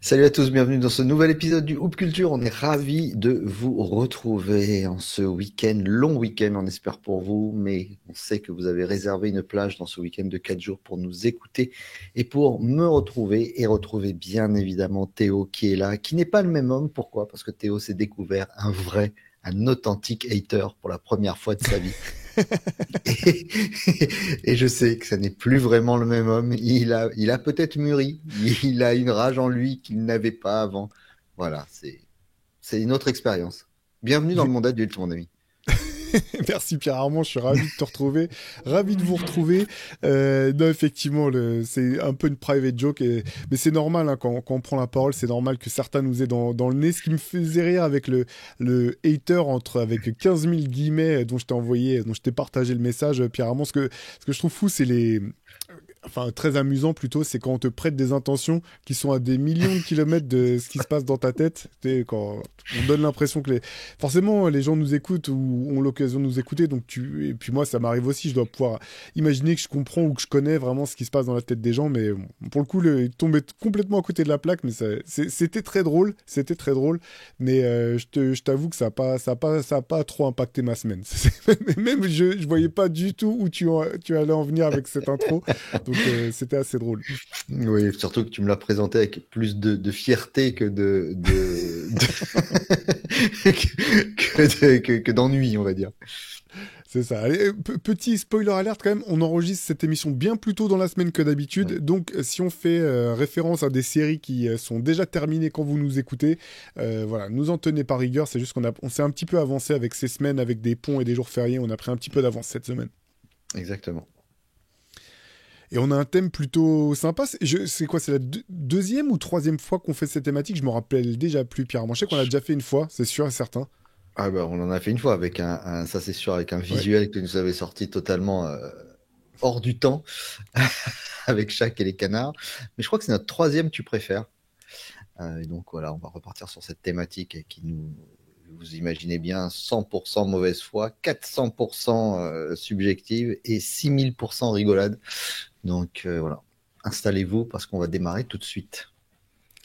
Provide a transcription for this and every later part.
Salut à tous, bienvenue dans ce nouvel épisode du Hoop Culture. On est ravis de vous retrouver en ce week-end, long week-end on espère pour vous, mais on sait que vous avez réservé une plage dans ce week-end de 4 jours pour nous écouter et pour me retrouver et retrouver bien évidemment Théo qui est là, qui n'est pas le même homme. Pourquoi? Parce que Théo s'est découvert un authentique hater pour la première fois de sa vie. Et, et je sais que ça n'est plus vraiment le même homme. Il a peut-être mûri. Il a une rage en lui qu'il n'avait pas avant. Voilà, c'est une autre expérience. Bienvenue dans le monde adulte, mon ami. Merci Pierre Armand, je suis ravi de te retrouver, ravi de vous retrouver. Non, effectivement, c'est un peu une private joke, mais c'est normal hein, quand on prend la parole, c'est normal que certains nous aient dans le nez. Ce qui me faisait rire avec le hater avec 15 000 guillemets dont je t'ai envoyé, dont je t'ai partagé le message, Pierre Armand. Ce que je trouve fou, c'est enfin très amusant plutôt, c'est quand on te prête des intentions qui sont à des millions de kilomètres de ce qui se passe dans ta tête. Quand on donne l'impression que forcément les gens nous écoutent ou ont l'occasion de nous écouter, et puis moi ça m'arrive aussi, je dois pouvoir imaginer que je comprends ou que je connais vraiment ce qui se passe dans la tête des gens, mais bon, pour le coup il tombait complètement à côté de la plaque, mais c'était très drôle, mais je t'avoue que ça a pas trop impacté ma semaine. Même je voyais pas du tout où tu allais en venir avec cette intro. Donc c'était assez drôle. Oui, surtout que tu me l'as présenté avec plus de fierté que que d'ennui, on va dire. C'est ça. Allez, petit spoiler alerte quand même, on enregistre cette émission bien plus tôt dans la semaine que d'habitude. Donc si on fait référence à des séries qui sont déjà terminées quand vous nous écoutez, voilà, nous en tenez par rigueur. C'est juste on s'est un petit peu avancé avec ces semaines, avec des ponts et des jours fériés. On a pris un petit peu d'avance cette semaine. Exactement. Et on a un thème plutôt sympa. C'est quoi? C'est la deuxième ou troisième fois qu'on fait cette thématique? Je me rappelle déjà plus, Pierre. Moi, je sais qu'on l'a déjà fait une fois, c'est sûr et certain. Ah bah, on en a fait une fois avec ça c'est sûr, avec un Ouais. visuel que nous avait sorti totalement hors du temps, avec Shaq et les canards. Mais je crois que c'est notre troisième tu préfères. Et donc voilà, on va repartir sur cette thématique qui nous, vous imaginez bien, 100% mauvaise foi, 400% subjective et 6000% rigolade. Donc voilà, installez-vous parce qu'on va démarrer tout de suite.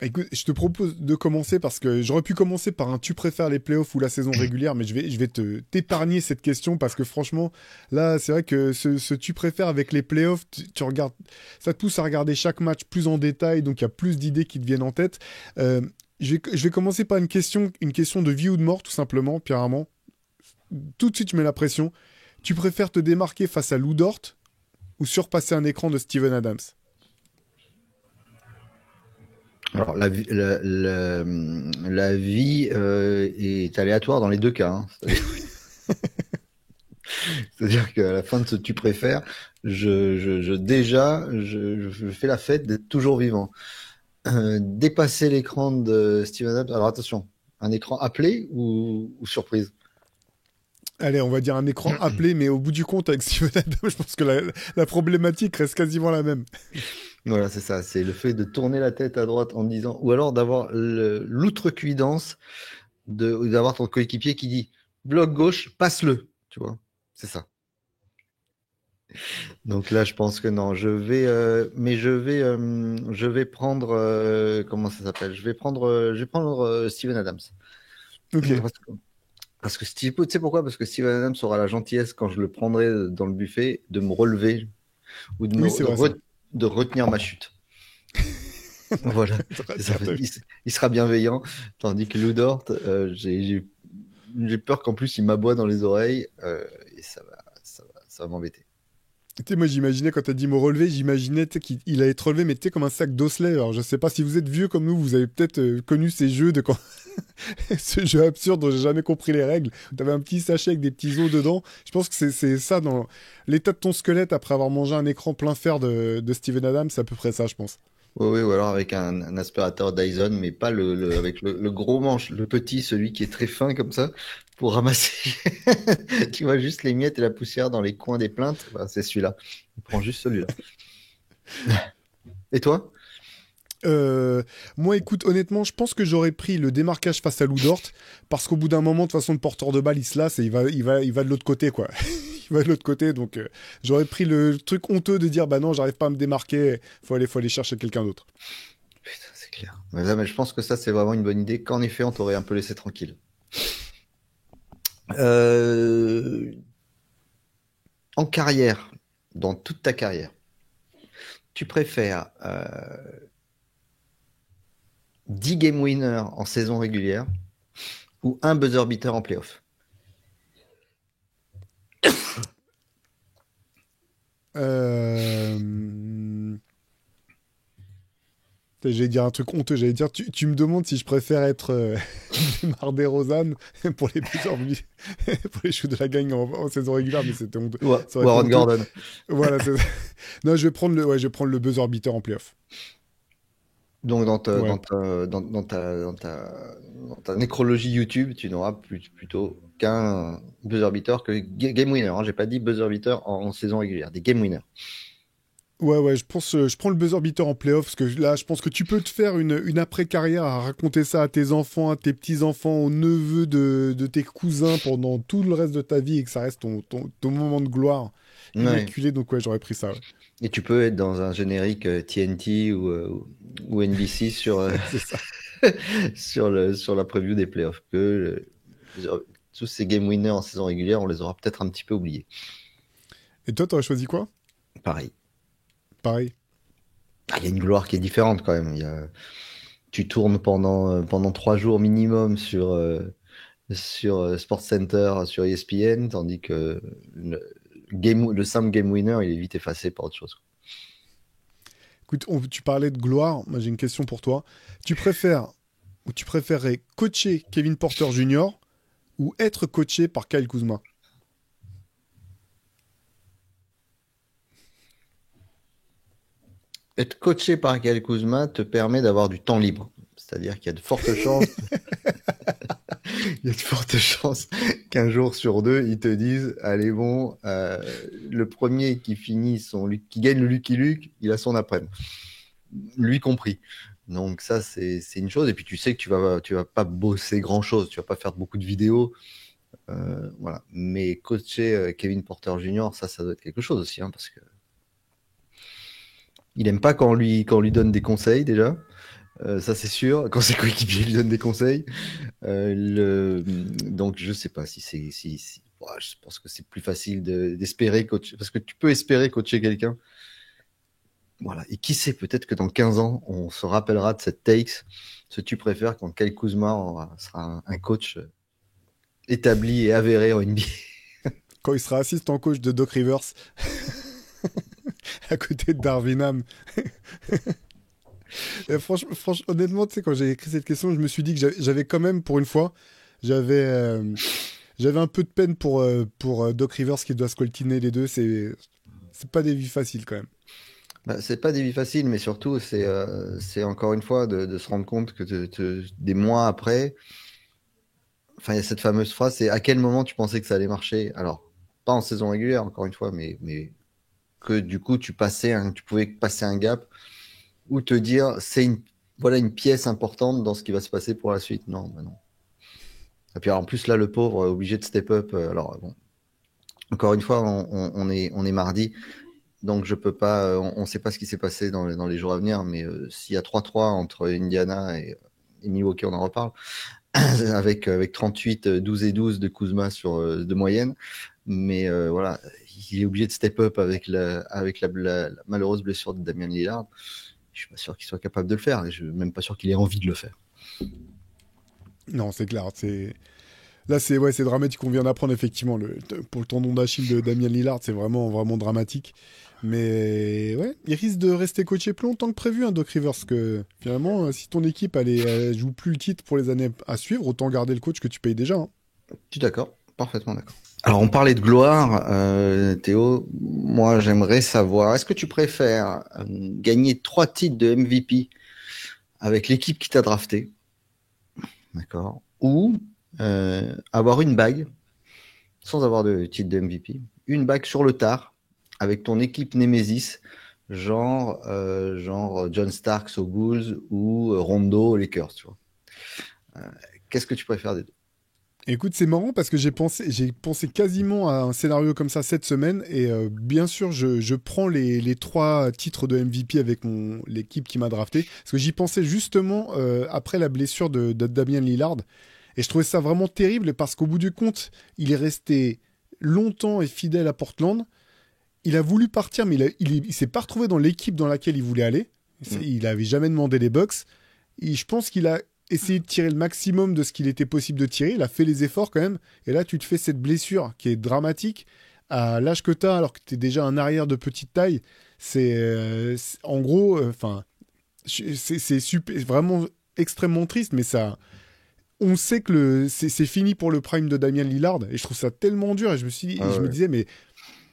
Écoute, je te propose de commencer parce que j'aurais pu commencer par un tu préfères les playoffs ou la saison régulière, mais je vais t'épargner cette question parce que franchement, là, c'est vrai que ce tu préfères avec les playoffs, tu regardes, ça te pousse à regarder chaque match plus en détail, donc il y a plus d'idées qui te viennent en tête. Je vais commencer par une question de vie ou de mort, tout simplement, Pierre Armand. Tout de suite, je mets la pression. Tu préfères te démarquer face à Lou Dort ou surpasser un écran de Steven Adams? Alors la vie est aléatoire dans les deux cas, hein. C'est-à-dire qu'à la fin de ce tu préfères, je fais la fête d'être toujours vivant. Dépasser l'écran de Steven Adams. Alors attention, un écran appelé ou surprise? Allez, on va dire un écran appelé, mais au bout du compte, avec Steven Adams, je pense que la problématique reste quasiment la même. Voilà, c'est ça. C'est le fait de tourner la tête à droite en disant, ou alors d'avoir l'outrecuidance d'avoir ton coéquipier qui dit bloc gauche, passe-le. Tu vois, c'est ça. Donc là, je pense que non, je vais prendre, comment ça s'appelle? Je vais prendre Steven Adams. Ok. Parce que, tu sais pourquoi? Parce que Steven Adams aura la gentillesse quand je le prendrai dans le buffet de me relever ou Oui, c'est vrai ça. de retenir ma chute. Voilà, c'est ça. Il sera bienveillant, tandis que Lou Dort, j'ai peur qu'en plus il m'aboie dans les oreilles et ça va m'embêter. Tu sais, moi, j'imaginais, quand t'as dit me relever, j'imaginais tu sais, qu'il allait te relever, mais tu sais, comme un sac d'osselets. Alors, je sais pas si vous êtes vieux comme nous, vous avez peut-être connu ces jeux de quand. Ce jeu absurde dont j'ai jamais compris les règles. T'avais un petit sachet avec des petits os dedans. Je pense que c'est ça dans l'état de ton squelette après avoir mangé un écran plein fer de Steven Adams, c'est à peu près ça, je pense. Oui, oui, ou alors avec un aspirateur Dyson, mais pas avec le gros manche, le petit, celui qui est très fin comme ça, pour ramasser, tu vois, juste les miettes et la poussière dans les coins des plaintes. Bah, c'est celui-là. On prend juste celui-là. Et toi? Moi, écoute, honnêtement, je pense que j'aurais pris le démarquage face à Lou Dort parce qu'au bout d'un moment, de toute façon, le porteur de balle, il se lasse et il va de l'autre côté, quoi. Il va de l'autre côté, donc j'aurais pris le truc honteux de dire, bah non, j'arrive pas à me démarquer, faut aller chercher quelqu'un d'autre. Putain, c'est clair. Mais je pense que ça, c'est vraiment une bonne idée. Qu'en effet, on t'aurait un peu laissé tranquille. Euh, En carrière, dans toute ta carrière, tu préfères 10 game winners en saison régulière ou un buzzer beater en playoff? Euh... J'allais dire un truc honteux, j'allais dire, tu me demandes si je préfère être Mar DeRozan pour les pour les shoots de la gang en saison régulière, mais c'était honteux. Ça aurait été Warren honteux. Gordon. Voilà, non, je vais prendre le buzzer beater en playoff. Donc, Ouais. dans ta nécrologie YouTube, tu n'auras plutôt qu'un buzzer beater que game winner. Hein. J'ai pas dit buzzer beater en saison régulière, des game winners. Ouais, je pense, je prends le buzzer beater en playoff parce que là, je pense que tu peux te faire une après-carrière à raconter ça à tes enfants, à tes petits-enfants, aux neveux de tes cousins pendant tout le reste de ta vie et que ça reste ton moment de gloire Ouais. immaculé. Donc, ouais, j'aurais pris ça. Ouais. Et tu peux être dans un générique TNT ou NBC C'est ça. sur la preview des playoffs. Tous ces game winners en saison régulière, on les aura peut-être un petit peu oubliés. Et toi, t'aurais choisi quoi? Pareil. Pareil. Ah, il y a une gloire qui est différente quand même. Tu tournes pendant 3 jours minimum sur SportsCenter, sur ESPN, tandis que le simple game winner, il est vite effacé par autre chose. Écoute, tu parlais de gloire. Moi, j'ai une question pour toi. Tu préfères ou tu préférerais coacher Kevin Porter Jr. ou être coaché par Kyle Kuzma? Être coaché par Kyle Kuzma te permet d'avoir du temps libre. C'est-à-dire qu'il y a de fortes chances, il y a de fortes chances qu'un jour sur deux, ils te disent, allez bon, le premier qui gagne le Lucky Luke, il a son après-midi, lui compris. Donc ça, c'est une chose. Et puis tu sais que tu vas pas bosser grand-chose, tu vas pas faire beaucoup de vidéos, voilà. Mais coacher Kevin Porter Jr., ça doit être quelque chose aussi, hein, parce que il aime pas quand on lui donne des conseils déjà. Ça c'est sûr, quand ses coéquipiers lui donnent des conseils. Donc je sais pas ouais, je pense que c'est plus facile d'espérer coacher, parce que tu peux espérer coacher quelqu'un. Voilà. Et qui sait, peut-être que dans 15 ans, on se rappellera de cette takes, ce tu préfères quand Kyle Kuzma sera un coach établi et avéré en NBA. Quand il sera assistant coach de Doc Rivers à côté de Darvin Ham. Et franchement, honnêtement, tu sais, quand j'ai écrit cette question, je me suis dit que j'avais quand même, pour une fois, j'avais j'avais un peu de peine pour Doc Rivers qui doit scoltiner les deux. C'est pas des vies faciles quand même. Bah, c'est pas des vies faciles, mais surtout, c'est encore une fois de se rendre compte que des mois après, enfin, il y a cette fameuse phrase, c'est à quel moment tu pensais que ça allait marcher? Alors, pas en saison régulière, encore une fois, mais que du coup, tu pouvais passer un gap ou te dire, voilà une pièce importante dans ce qui va se passer pour la suite. Non, bah non. Et puis, alors, en plus, là, le pauvre, obligé de step up. Alors, bon, encore une fois, on est mardi. Donc je peux pas, on ne sait pas ce qui s'est passé dans les jours à venir, mais s'il y a 3-3 entre Indiana et Milwaukee, on en reparle, avec 38, 12 et 12 de Kuzma de moyenne. Mais voilà, il est obligé de step up avec la malheureuse blessure de Damian Lillard. Je suis pas sûr qu'il soit capable de le faire, et je suis même pas sûr qu'il ait envie de le faire. Non, c'est clair. Là, c'est ouais, c'est dramatique. On vient d'apprendre effectivement pour le tendon d'Achille de Damien Lillard, c'est vraiment vraiment dramatique. Mais ouais, il risque de rester coaché plus longtemps que prévu, hein, Doc Rivers. Parce que finalement, si ton équipe elle joue plus le titre pour les années à suivre, autant garder le coach que tu payes déjà. Hein. Je suis d'accord, parfaitement d'accord. Alors on parlait de gloire, Théo. Moi, j'aimerais savoir, est-ce que tu préfères gagner 3 titres de MVP avec l'équipe qui t'a drafté, d'accord, ou avoir une bague sans avoir de titre de MVP, une bague sur le tard avec ton équipe Nemesis, genre John Starks aux Bulls ou Rondo aux Lakers, tu vois. Qu'est-ce que tu préfères des deux? Écoute, c'est marrant parce que j'ai pensé quasiment à un scénario comme ça cette semaine et bien sûr, je prends les 3 titres de MVP avec l'équipe qui m'a drafté parce que j'y pensais justement après la blessure de Damian Lillard et je trouvais ça vraiment terrible parce qu'au bout du compte, il est resté longtemps et fidèle à Portland. Il a voulu partir, mais il s'est pas retrouvé dans l'équipe dans laquelle il voulait aller. Il avait jamais demandé les Bucks. Et je pense qu'il a essayé de tirer le maximum de ce qu'il était possible de tirer. Il a fait les efforts quand même. Et là, tu te fais cette blessure qui est dramatique à l'âge que tu as, alors que tu es déjà un arrière de petite taille. En gros, enfin, c'est vraiment extrêmement triste, mais ça. On sait que c'est fini pour le prime de Damian Lillard. Et je trouve ça tellement dur. Et je me disais, mais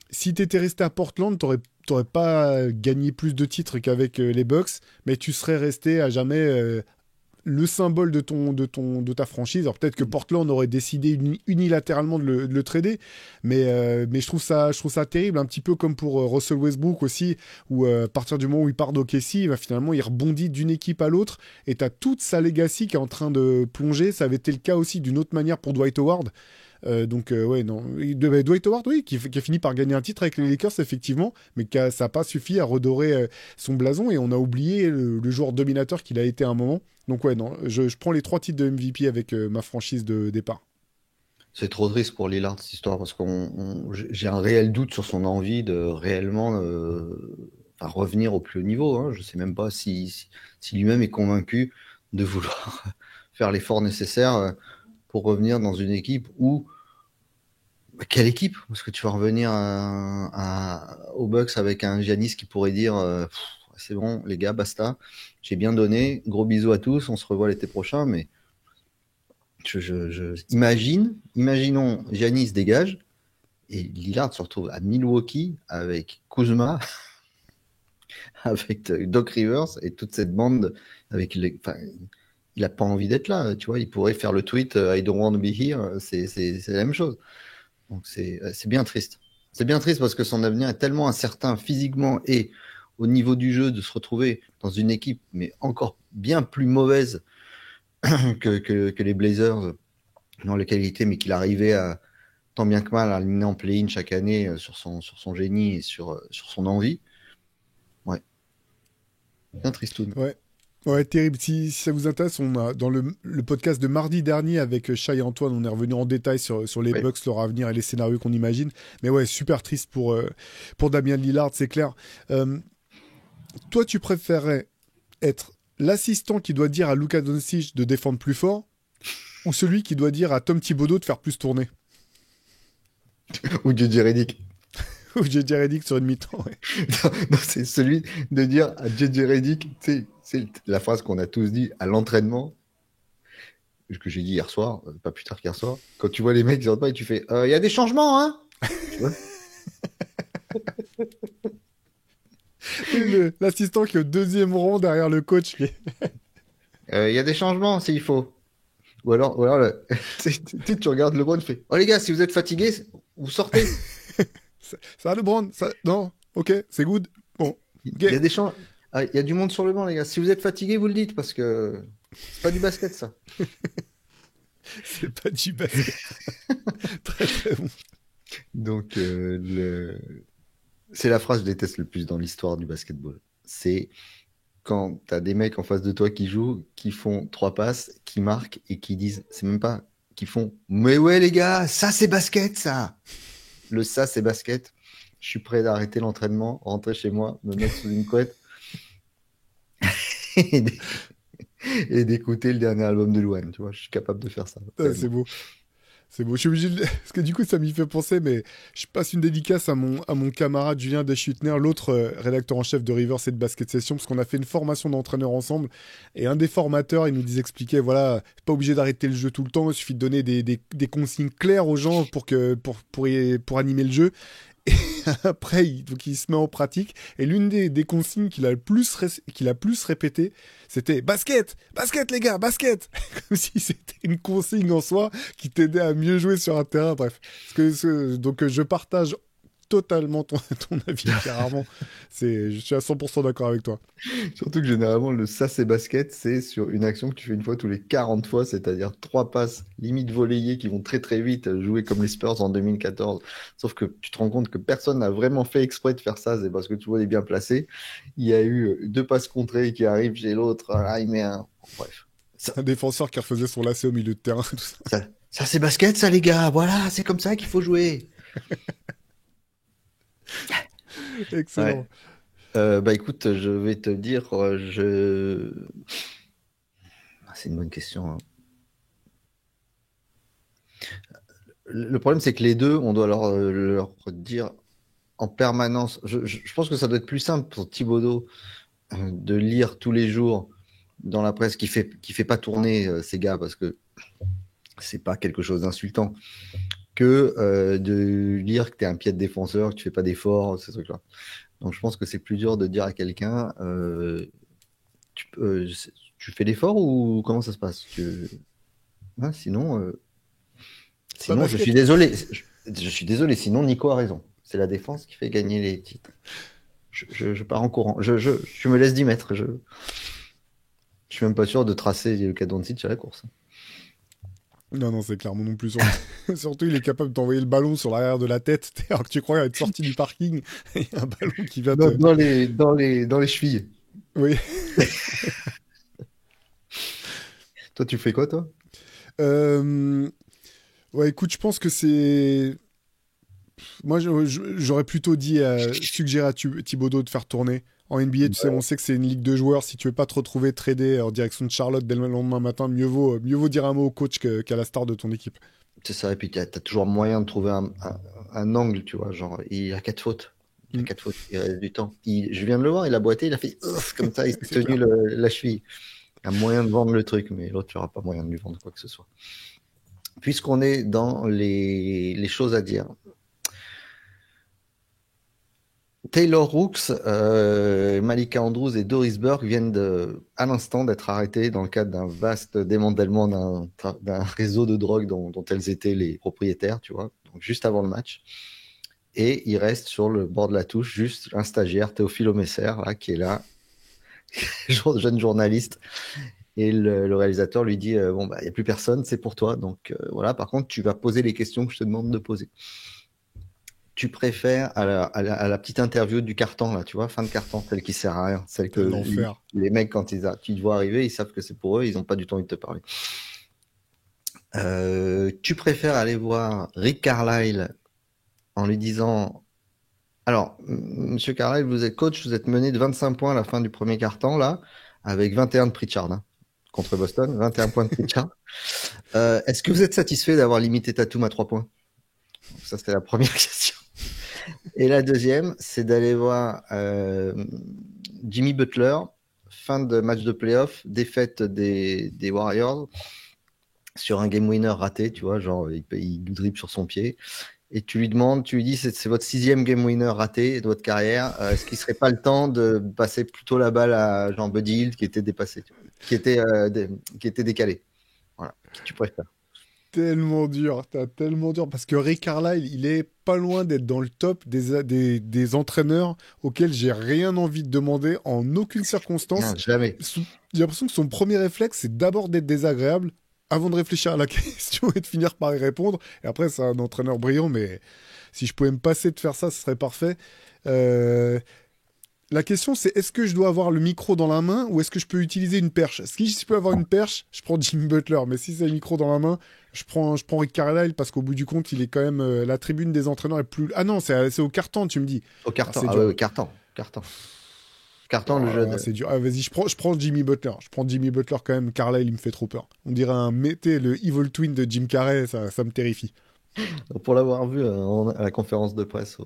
si t'étais resté à Portland, t'aurais pas gagné plus de titres qu'avec les Bucks, mais tu serais resté à jamais le symbole de ta franchise. Alors peut-être que Portland aurait décidé unilatéralement de le trader, mais je trouve ça terrible, un petit peu comme pour Russell Westbrook aussi, où à partir du moment où il part d'OKC, bah, finalement il rebondit d'une équipe à l'autre, et t'as toute sa legacy qui est en train de plonger. Ça avait été le cas aussi d'une autre manière pour Dwight Howard. Ouais, non. Dwight Howard, oui, qui a fini par gagner un titre avec les Lakers, effectivement, mais ça n'a pas suffi à redorer son blason et on a oublié le joueur dominateur qu'il a été à un moment. Donc, ouais, non, je prends les 3 titres de MVP avec ma franchise de départ. C'est trop triste pour Lillard cette histoire parce que j'ai un réel doute sur son envie de réellement enfin, revenir au plus haut niveau. Hein. Je sais même pas si lui-même est convaincu de vouloir faire l'effort nécessaire pour revenir dans une équipe où quelle équipe? Parce que tu vas revenir aux Bucks avec un Giannis qui pourrait dire c'est bon les gars, basta, j'ai bien donné, gros bisous à tous, on se revoit l'été prochain. Mais imaginons Giannis dégage et Lillard se retrouve à Milwaukee avec Kuzma, avec Doc Rivers et toute cette bande avec enfin, il a pas envie d'être là, tu vois, il pourrait faire le tweet I don't want to be here, c'est la même chose. Donc c'est bien triste. C'est bien triste parce que son avenir est tellement incertain physiquement et au niveau du jeu de se retrouver dans une équipe mais encore bien plus mauvaise que les Blazers dans la qualité, mais qu'il arrivait à tant bien que mal à aligner en play-in chaque année sur son génie et sur son envie. Ouais, bien tristoun. Ouais. Ouais, terrible. Si ça vous intéresse, on a dans le podcast de mardi dernier avec Shai et Antoine, on est revenu en détail sur les Ouais. Bucks, leur avenir et les scénarios qu'on imagine. Mais ouais, super triste pour Damian Lillard, c'est clair. Toi, tu préférerais être l'assistant qui doit dire à Luka Doncic de défendre plus fort ou celui qui doit dire à Tom Thibodeau de faire plus tourner? Ou JJ Redick. Ou JJ Redick sur une mi-temps, ouais. Non, c'est celui de dire à JJ Redick, c'est la phrase qu'on a tous dit à l'entraînement, que j'ai dit hier soir, pas plus tard qu'hier soir, quand tu vois les mecs qui sortent pas et tu fais il y a des changements, hein. Tu vois. L'assistant qui est au deuxième rang derrière le coach. Il y a des changements s'il faut. Ou alors tu regardes LeBron, tu fais oh les gars, si vous êtes fatigués, vous sortez. Ça va, LeBron? Non, ok, c'est good. Bon, Il y a ok. des champs. Ah, il y a du monde sur le banc, les gars. Si vous êtes fatigués, vous le dites parce que c'est pas du basket, ça. C'est pas du basket. Très très bon. Donc, c'est la phrase que je déteste le plus dans l'histoire du basketball. C'est quand t'as des mecs en face de toi qui jouent, qui font 3 passes, qui marquent et qui disent, c'est même pas, qui font, mais ouais les gars, ça c'est basket, ça. Ça c'est basket. Je suis prêt d'arrêter l'entraînement, rentrer chez moi, me mettre sous une couette et d- et d'écouter le dernier album de Louane. Tu vois, je suis capable de faire ça. Ah, c'est beau. C'est beau. Je suis obligé de... Parce que du coup, ça m'y fait penser, mais je passe une dédicace à mon camarade Julien Deschutner, l'autre rédacteur en chef de Rivers et de Basket Session, parce qu'on a fait une formation d'entraîneur ensemble. Et un des formateurs, il nous expliquait, voilà, pas obligé d'arrêter le jeu tout le temps, il suffit de donner des consignes claires aux gens pour animer le jeu. Et après, donc il se met en pratique. Et l'une des consignes qu'il a le plus répété, c'était basket, basket les gars, basket. Comme si c'était une consigne en soi qui t'aidait à mieux jouer sur un terrain. Bref, donc je partage totalement ton avis, Pierre-Armand. Je suis à 100% d'accord avec toi. Surtout que généralement, le ça c'est basket, c'est sur une action que tu fais une fois tous les 40 fois, c'est-à-dire 3 passes limite volleyées qui vont très très vite, jouer comme les Spurs en 2014. Sauf que tu te rends compte que personne n'a vraiment fait exprès de faire ça, c'est parce que tout le monde est bien placé. Il y a eu 2 passes contrées qui arrivent chez l'autre, là il met un. Bref. Un défenseur qui refaisait son lacet au milieu de terrain, tout ça. Ça c'est basket, ça les gars, voilà, c'est comme ça qu'il faut jouer. Excellent. Ouais. Bah écoute, je vais te dire, c'est une bonne question, hein. Le problème, c'est que les deux, on doit leur dire en permanence. Je pense que ça doit être plus simple pour Thibodeau de lire tous les jours dans la presse qui fait pas tourner ces gars parce que c'est pas quelque chose d'insultant que de lire que tu es un pied de défenseur, que tu fais pas d'efforts, ces trucs-là. Donc je pense que c'est plus dur de dire à quelqu'un tu fais l'effort ou comment ça se passe hein, sinon, je suis désolé. Je suis désolé, sinon Nico a raison. C'est la défense qui fait gagner les titres. Je pars en courant. Je me laisse 10 mètres. Je suis même pas sûr de tracer Luka Doncic à la course. Non, c'est clairement non plus. Surtout, il est capable d'envoyer le ballon sur l'arrière de la tête, alors que tu crois être sorti du parking, il y a un ballon qui va dans les chevilles. Oui. Toi, tu fais quoi, toi? Ouais, écoute, je pense que c'est... Moi, j'aurais plutôt suggéré à Thibodeau de faire tourner. En NBA, tu sais, on sait que c'est une ligue de joueurs. Si tu veux pas te retrouver tradé en direction de Charlotte dès le lendemain matin, mieux vaut dire un mot au coach qu'à la star de ton équipe. C'est ça, et puis tu as toujours moyen de trouver un angle, tu vois. Genre, il a 4 fautes. Il reste du temps. Je viens de le voir, il a boité, il a fait comme ça, il s'est tenu la cheville. Il y a moyen de vendre le truc, mais l'autre, tu n'auras pas moyen de lui vendre quoi que ce soit. Puisqu'on est dans les choses à dire. Taylor Rooks, Malika Andrews et Doris Burke viennent à l'instant d'être arrêtés dans le cadre d'un vaste démantèlement d'un réseau de drogue dont elles étaient les propriétaires, tu vois, donc juste avant le match. Et il reste sur le bord de la touche juste un stagiaire, Théophile Messer, là, qui est là, jeune journaliste. Et le réalisateur lui dit bon, bah, il n'y a plus personne, c'est pour toi. Donc voilà, par contre, tu vas poser les questions que je te demande de poser. Tu préfères à la petite interview du carton, là, tu vois, fin de carton, celle qui sert à rien, celle que les mecs, quand tu te vois arriver, ils savent que c'est pour eux, ils n'ont pas du tout envie de te parler. Tu préfères aller voir Rick Carlisle en lui disant alors, monsieur Carlisle, vous êtes coach, vous êtes mené de 25 points à la fin du premier carton, là, avec 21 de Pritchard, hein, contre Boston, 21 points de Pritchard. Est-ce que vous êtes satisfait d'avoir limité Tatum à 3 points? Ça, c'était la première question. Et la deuxième, c'est d'aller voir Jimmy Butler, fin de match de playoff, défaite des Warriors, sur un game winner raté, tu vois, genre il dribble sur son pied. Et tu lui dis, c'est votre 6e game winner raté de votre carrière. Est-ce qu'il ne serait pas le temps de passer plutôt la balle à Jean Buddy Hield qui était dépassé, qui était décalé? Voilà, qui tu préfères? Tellement dur, parce que Rick Carlisle, il est pas loin d'être dans le top des entraîneurs auxquels j'ai rien envie de demander en aucune circonstance. Non, jamais. J'ai l'impression que son premier réflexe, c'est d'abord d'être désagréable avant de réfléchir à la question et de finir par y répondre. Et après, c'est un entraîneur brillant, mais si je pouvais me passer de faire ça, ce serait parfait. La question, c'est est-ce que je dois avoir le micro dans la main ou est-ce que je peux utiliser une perche? Si je peux avoir une perche, je prends Jimmy Butler. Mais si c'est le micro dans la main, je prends Rick Carlisle parce qu'au bout du compte, il est quand même la tribune des entraîneurs est plus. Ah non, c'est au carton, tu me dis. Au carton, ouais, carton. Carton, le jeu. C'est dur. Ah, vas-y, je prends Jimmy Butler. Je prends Jimmy Butler quand même. Carlisle, il me fait trop peur. On dirait mettez le Evil Twin de Jim Carrey, ça me terrifie. Donc, pour l'avoir vu à la conférence de presse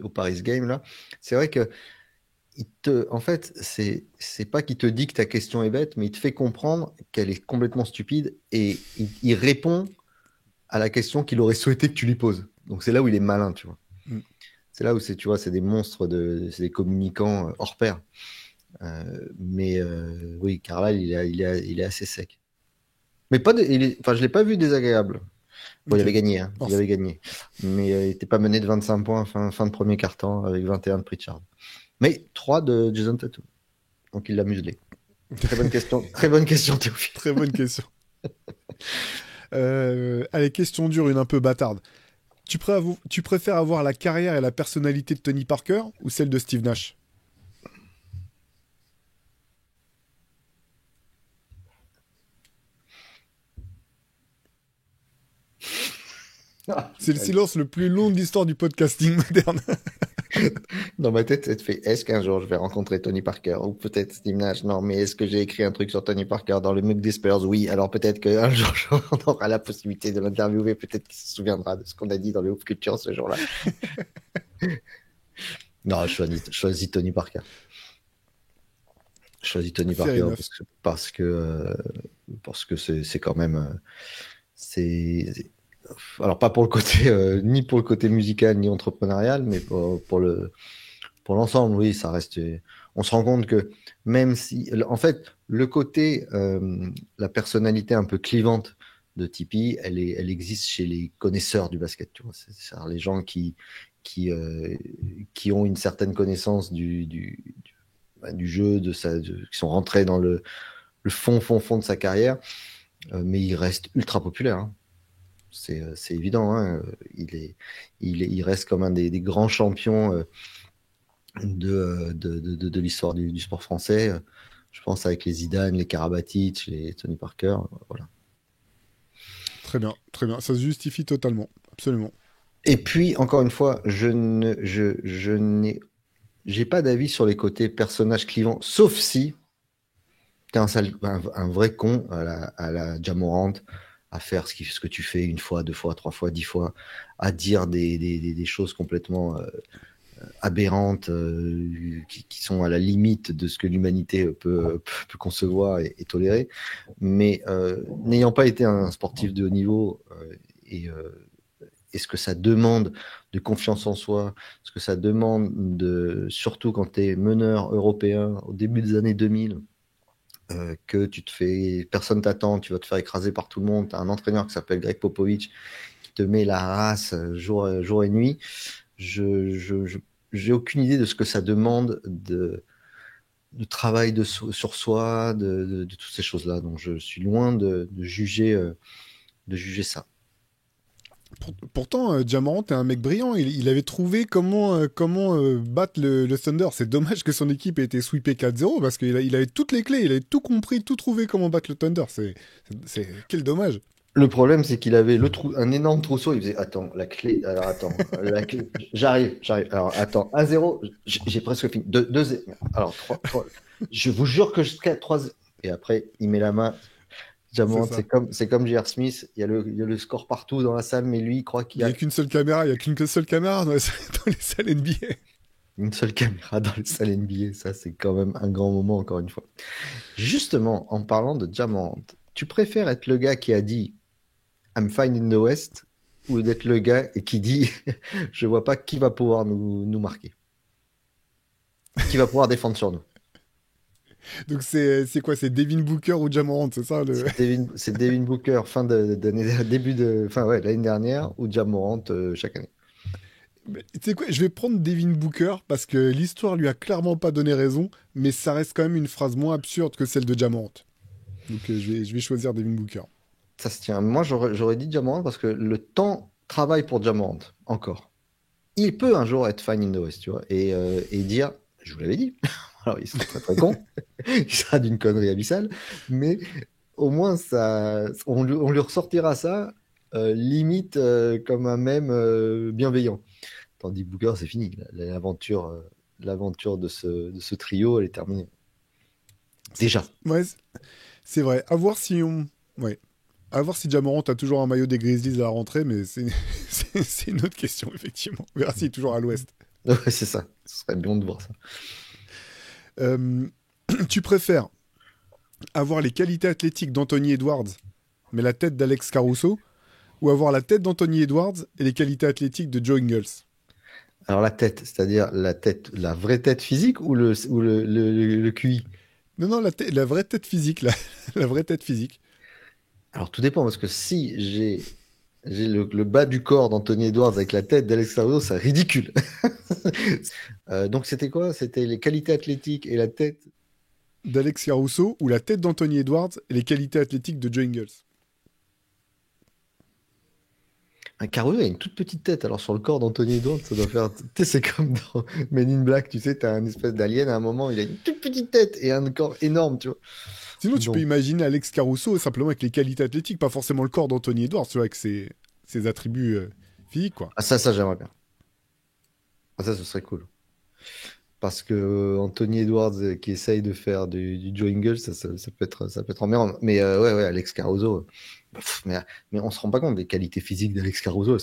au Paris Game, là, c'est vrai que en fait, c'est pas qu'il te dit que ta question est bête, mais il te fait comprendre qu'elle est complètement stupide et il répond à la question qu'il aurait souhaité que tu lui poses. Donc c'est là où il est malin, tu vois. C'est là où c'est des monstres, c'est des communicants hors pair. Mais oui, Carlisle, il est assez sec. Mais je l'ai pas vu désagréable. Bon, il Ok. avait gagné, hein. Alors, Il avait gagné. Mais il n'était pas mené de 25 points fin de premier quart-temps avec 21 de Pritchard. Mais 3 de Jason Tatum. Donc il l'a muselé. Très bonne question, Théophile. très bonne question. Allez, question dure, une un peu bâtarde. Tu préfères avoir la carrière et la personnalité de Tony Parker ou celle de Steve Nash? Ah, C'est le silence le plus long de l'histoire du podcasting moderne. dans ma tête, ça te fait est-ce qu'un jour je vais rencontrer Tony Parker ou peut-être Steve Nash? Non, mais est-ce que j'ai écrit un truc sur Tony Parker dans le mug des Spurs? Oui, alors peut-être qu'un jour on aura la possibilité de l'interviewer, peut-être qu'il se souviendra de ce qu'on a dit dans le Hoop Culture ce jour-là. Non, je choisis Tony Parker. Je choisis Tony Fair Parker enough. parce que c'est quand même c'est alors pas pour le côté ni pour le côté musical ni entrepreneurial, mais pour l'ensemble, oui, ça reste. On se rend compte que même si, en fait, le côté, la personnalité un peu clivante de Tipeee, elle existe chez les connaisseurs du basket, tu vois. C'est-à-dire les gens qui, euh, qui ont une certaine connaissance du jeu, qui sont rentrés dans le fond de sa carrière, mais il reste ultra populaire, hein. C'est évident, hein. Il reste comme un des grands champions de l'histoire du sport français. Je pense avec les Zidane, les Karabatic, les Tony Parker. Voilà. Très bien, très bien. Ça se justifie totalement. Absolument. Et puis, encore une fois, je n'ai j'ai pas d'avis sur les côtés personnages clivants, sauf si t'es un vrai con à la Ja Morant, à faire ce que tu fais une fois, deux fois, trois fois, 10 fois, à dire des choses complètement aberrantes qui sont à la limite de ce que l'humanité peut concevoir et tolérer. Mais n'ayant pas été un sportif de haut niveau et, euh, et ce que ça demande de confiance en soi, ce que ça demande surtout quand tu es meneur européen au début des années 2000, que personne t'attend, tu vas te faire écraser par tout le monde, tu as un entraîneur qui s'appelle Greg Popovich qui te met la race jour et nuit. J'ai aucune idée de ce que ça demande de travail sur soi, de toutes ces choses-là. Donc je suis loin de juger ça. Pourtant, Ja Morant est un mec brillant. Il avait trouvé comment battre le Thunder. C'est dommage que son équipe ait été sweepée 4-0 parce il avait toutes les clés. Il avait tout compris, tout trouvé comment battre le Thunder. Quel dommage. Le problème, c'est qu'il avait un énorme trousseau. Il faisait, attends, la clé, alors attends, la clé, j'arrive. Alors attends, 1-0, j'ai presque fini. 2-0, alors 3, je vous jure que jusqu'à 3. Et après, il met la main. C'est Jamant, ça. c'est comme J.R. Smith, il y a le score partout dans la salle, mais lui, il croit qu'il Il y n'y a a qu'une seule caméra. Il n'y a qu'une seule caméra dans dans les salles NBA. une seule caméra dans le salle NBA. Ça, c'est quand même un grand moment, encore une fois. Justement, en parlant de Jamant, tu préfères être le gars qui a dit I'm fine in the West ou d'être le gars qui dit je vois pas qui va pouvoir nous marquer, qui va pouvoir défendre sur nous. Donc c'est quoi? C'est Devin Booker ou Ja Morant, c'est ça le... C'est Devin Booker fin ouais, l'année dernière ou Ja Morant chaque année. Mais tu sais quoi? Je vais prendre Devin Booker parce que l'histoire lui a clairement pas donné raison, mais ça reste quand même une phrase moins absurde que celle de Ja Morant. Donc je vais choisir Devin Booker. Ça se tient. Moi, j'aurais dit Ja Morant parce que le temps travaille pour Ja Morant encore. Il peut un jour être fine in the West, tu vois, et dire, je vous l'avais dit. Alors, il sera très très con, il sera d'une connerie abyssale, mais au moins on lui ressortira ça limite comme un mème bienveillant. Tandis que Booker, c'est fini. L'aventure de ce trio, elle est terminée. Déjà. Ouais, c'est vrai. À voir si on... Ouais. À voir si Ja Morant a toujours un maillot des Grizzlies à la rentrée, mais c'est une autre question, effectivement. On verra s'il est toujours à l'ouest. Ouais, c'est ça. Ce serait bien de voir ça. Euh, tu préfères avoir les qualités athlétiques d'Anthony Edwards, mais la tête d'Alex Caruso, ou avoir la tête d'Anthony Edwards et les qualités athlétiques de Joe Ingles? Alors la tête, c'est-à-dire la vraie tête physique ou le QI? Non, non, la vraie tête physique, la vraie tête physique. Alors tout dépend, parce que si J'ai le bas du corps d'Anthony Edwards avec la tête d'Alex Caruso, c'est ridicule. Donc c'était quoi? C'était les qualités athlétiques et la tête. d'Alexia Rousseau ou la tête d'Anthony Edwards et les qualités athlétiques de Joe Ingles. Un Caruso a une toute petite tête, alors sur le corps d'Anthony Edwards, ça doit faire. Tu sais, c'est comme dans Men in Black, tu sais, t'as un espèce d'alien à un moment, il a une toute petite tête et un corps énorme, tu vois. Sinon, tu peux Donc, imaginer Alex Caruso simplement avec les qualités athlétiques, pas forcément le corps d'Anthony Edwards, tu vois, avec ses attributs physiques, quoi. ah, ça j'aimerais bien. Ah, ça, ce serait cool. Parce que Anthony Edwards qui essaye de faire du Joe Ingles, ça peut être emmerdant. Mais ouais, Alex Caruso. Mais on se rend pas compte des qualités physiques d'Alex Caruso,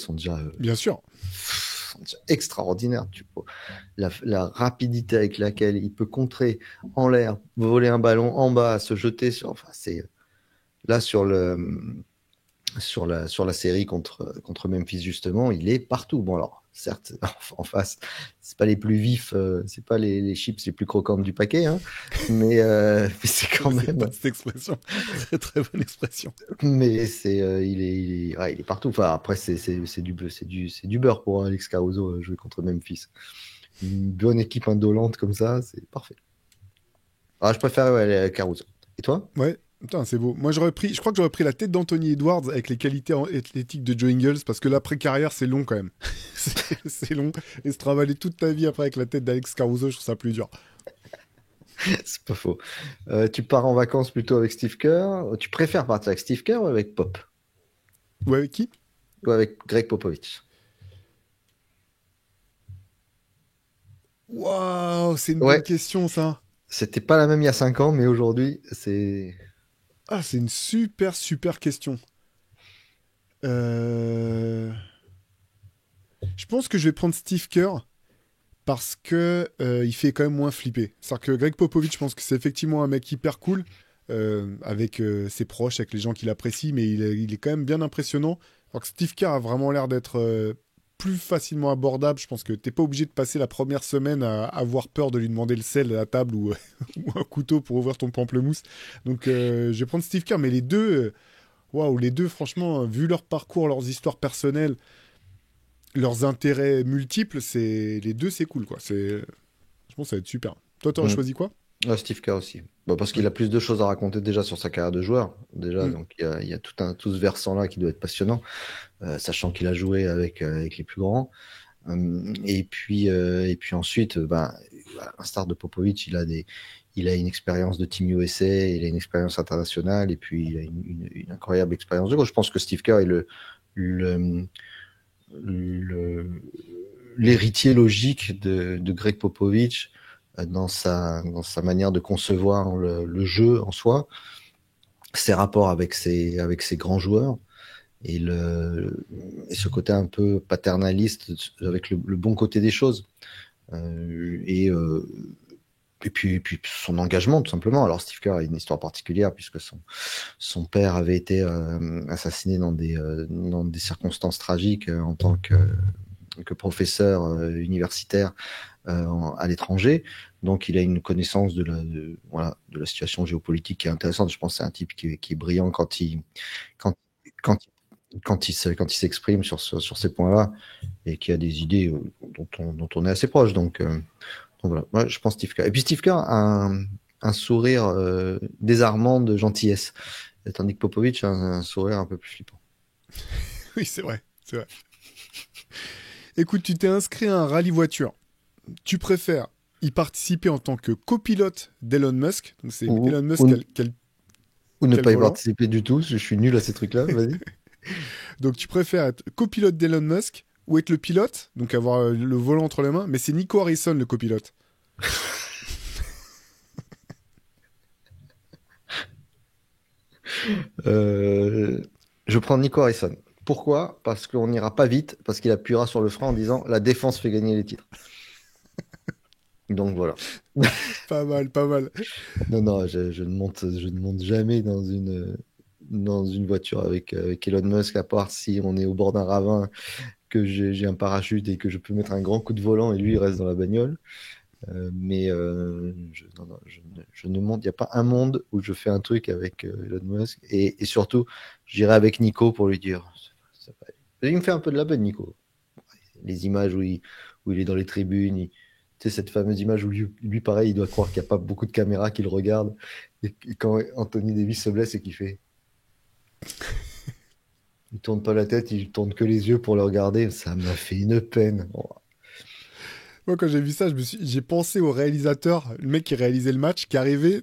Bien sûr. sont déjà extraordinaires. La rapidité avec laquelle il peut contrer en l'air, voler un ballon en bas, se jeter sur. Enfin, c'est là sur la série contre Memphis, justement, il est partout. Bon, alors, certes, en face, c'est pas les plus vifs, c'est pas les chips les plus croquantes du paquet, hein, mais c'est quand C'est pas même. cette expression. Très très bonne expression. Mais il est partout. Enfin, après, c'est du beurre pour Alex Caruso jouer contre Memphis. Une bonne équipe indolente comme ça, c'est parfait. Ah, je préfère ouais, Caruso. Et toi? Ouais, putain, c'est beau. Moi, je crois que j'aurais pris la tête d'Anthony Edwards avec les qualités athlétiques de Joe Ingles, parce que l'après-carrière, c'est long quand même. C'est long. Et se travailler toute ta vie après avec la tête d'Alex Caruso, je trouve ça plus dur. C'est pas faux. Tu pars en vacances plutôt avec Steve Kerr. Tu préfères partir avec Steve Kerr ou avec Pop? Ouais, avec qui? Ou avec Greg Popovich? Waouh, c'est une bonne Ouais, question, ça. c'était pas la même il y a 5 ans, mais aujourd'hui, c'est. Ah, c'est une super, super question. Euh... Je pense que je vais prendre Steve Kerr parce que il fait quand même moins flipper. C'est-à-dire que Greg Popovich, je pense que c'est effectivement un mec hyper cool avec ses proches, avec les gens qu'il apprécie, mais il est quand même bien impressionnant. Alors que Steve Kerr a vraiment l'air d'être plus facilement abordable. Je pense que t'es pas obligé de passer la première semaine à avoir peur de lui demander le sel à la table ou, ou un couteau pour ouvrir ton pamplemousse. Donc je vais prendre Steve Kerr, mais les deux, waouh, les deux, franchement, vu leur parcours, leurs histoires personnelles, leurs intérêts multiples, c'est les deux, c'est cool, quoi. Je pense que ça va être super. Toi, t'aurais Mm. choisi quoi? Ah, Steve Kerr aussi. Bah, parce qu'il Ouais. a plus de choses à raconter déjà sur sa carrière de joueur. Déjà, Mm. donc il y a tout ce versant-là qui doit être passionnant, sachant qu'il a joué avec les plus grands. Et puis ensuite, à l'instar de Popovic, il a une expérience de Team USA, il a une expérience internationale, et puis il a une incroyable expérience de coach. Je pense que Steve Kerr est le- le- l'héritier logique de Greg Popovich dans sa manière de concevoir le jeu en soi, ses rapports avec ses grands joueurs et ce côté un peu paternaliste avec le bon côté des choses. Euh, et, euh, et puis son engagement, tout simplement. Alors, Steve Kerr a une histoire particulière puisque son père avait été assassiné dans des circonstances tragiques en tant que professeur universitaire à l'étranger. Donc, il a une connaissance voilà, de la situation géopolitique qui est intéressante. Je pense que c'est un type qui est brillant quand, quand, quand il s'exprime sur ces points-là et qui a des idées dont on est assez proche. Donc voilà, moi je pense Steve Kerr. Et puis Steve Kerr a un sourire désarmant de gentillesse, tandis que Popovic a un sourire un peu plus flippant. Oui, c'est vrai, c'est vrai. Écoute, tu t'es inscrit à un rallye voiture. Tu préfères y participer en tant que copilote d'Elon Musk. Donc c'est Ou, Elon Musk ou, ou ne qui a le pas y volant. participer du tout, je suis nul à ces trucs-là, vas-y. Donc tu préfères être copilote d'Elon Musk ou être le pilote, donc avoir le volant entre les mains, mais c'est Nico Harrison le copilote. Euh, je prends Nico Harrison. Pourquoi? Parce qu'on n'ira pas vite, parce qu'il appuiera sur le frein en disant la défense fait gagner les titres. Donc voilà. Pas mal, pas mal. Non, non, je ne monte jamais dans une voiture avec Elon Musk, à part si on est au bord d'un ravin, que j'ai un parachute et que je peux mettre un grand coup de volant et lui, il reste dans la bagnole. Mais non, non, je ne monte. Il n'y a pas un monde où je fais un truc avec Elon Musk. Et surtout, j'irai avec Nico pour lui dire, ça va Il me fait un peu de la peine, Nico. Les images où il est dans les tribunes, tu sais, cette fameuse image où lui, pareil, il doit croire qu'il n'y a pas beaucoup de caméras qui le regardent. Et quand Anthony Davis se blesse et qu'il fait. Il tourne pas la tête, il tourne que les yeux pour le regarder. Ça m'a fait une peine. Oh. Moi, quand j'ai vu ça, j'ai pensé au réalisateur, le mec qui réalisait le match, qui arrivait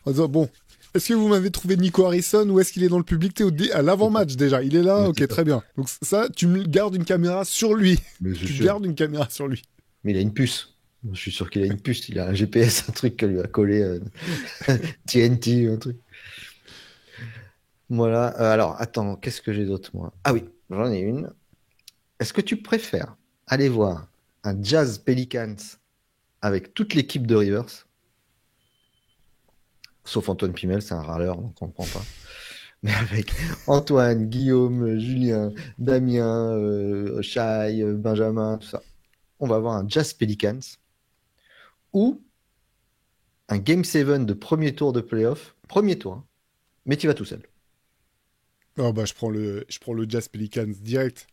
en disant, bon, est-ce que vous m'avez trouvé Nico Harrison ou est-ce qu'il est dans le public? T'es à l'avant-match déjà. Il est là, Mais ok, très bien. Donc ça, tu me gardes une caméra sur lui. c'est Tu sûr. gardes une caméra sur lui. Mais il a une puce. Je suis sûr qu'il a une puce. Il a un GPS, un truc qu'elle lui a collé TNT, un truc. Voilà. Alors, attends, qu'est-ce que j'ai d'autre, moi? Ah oui, j'en ai une. Est-ce que tu préfères aller voir un Jazz Pelicans avec toute l'équipe de Rivers, sauf Antoine Pimel, c'est un râleur, donc on ne comprend pas, mais avec Antoine, Guillaume, Julien, Damien, Shai, Benjamin, tout ça. On va avoir un Jazz Pelicans ou un Game 7 de premier tour de playoff, premier tour, hein, mais tu vas tout seul. Oh bah je prends le Jazz Pelicans direct.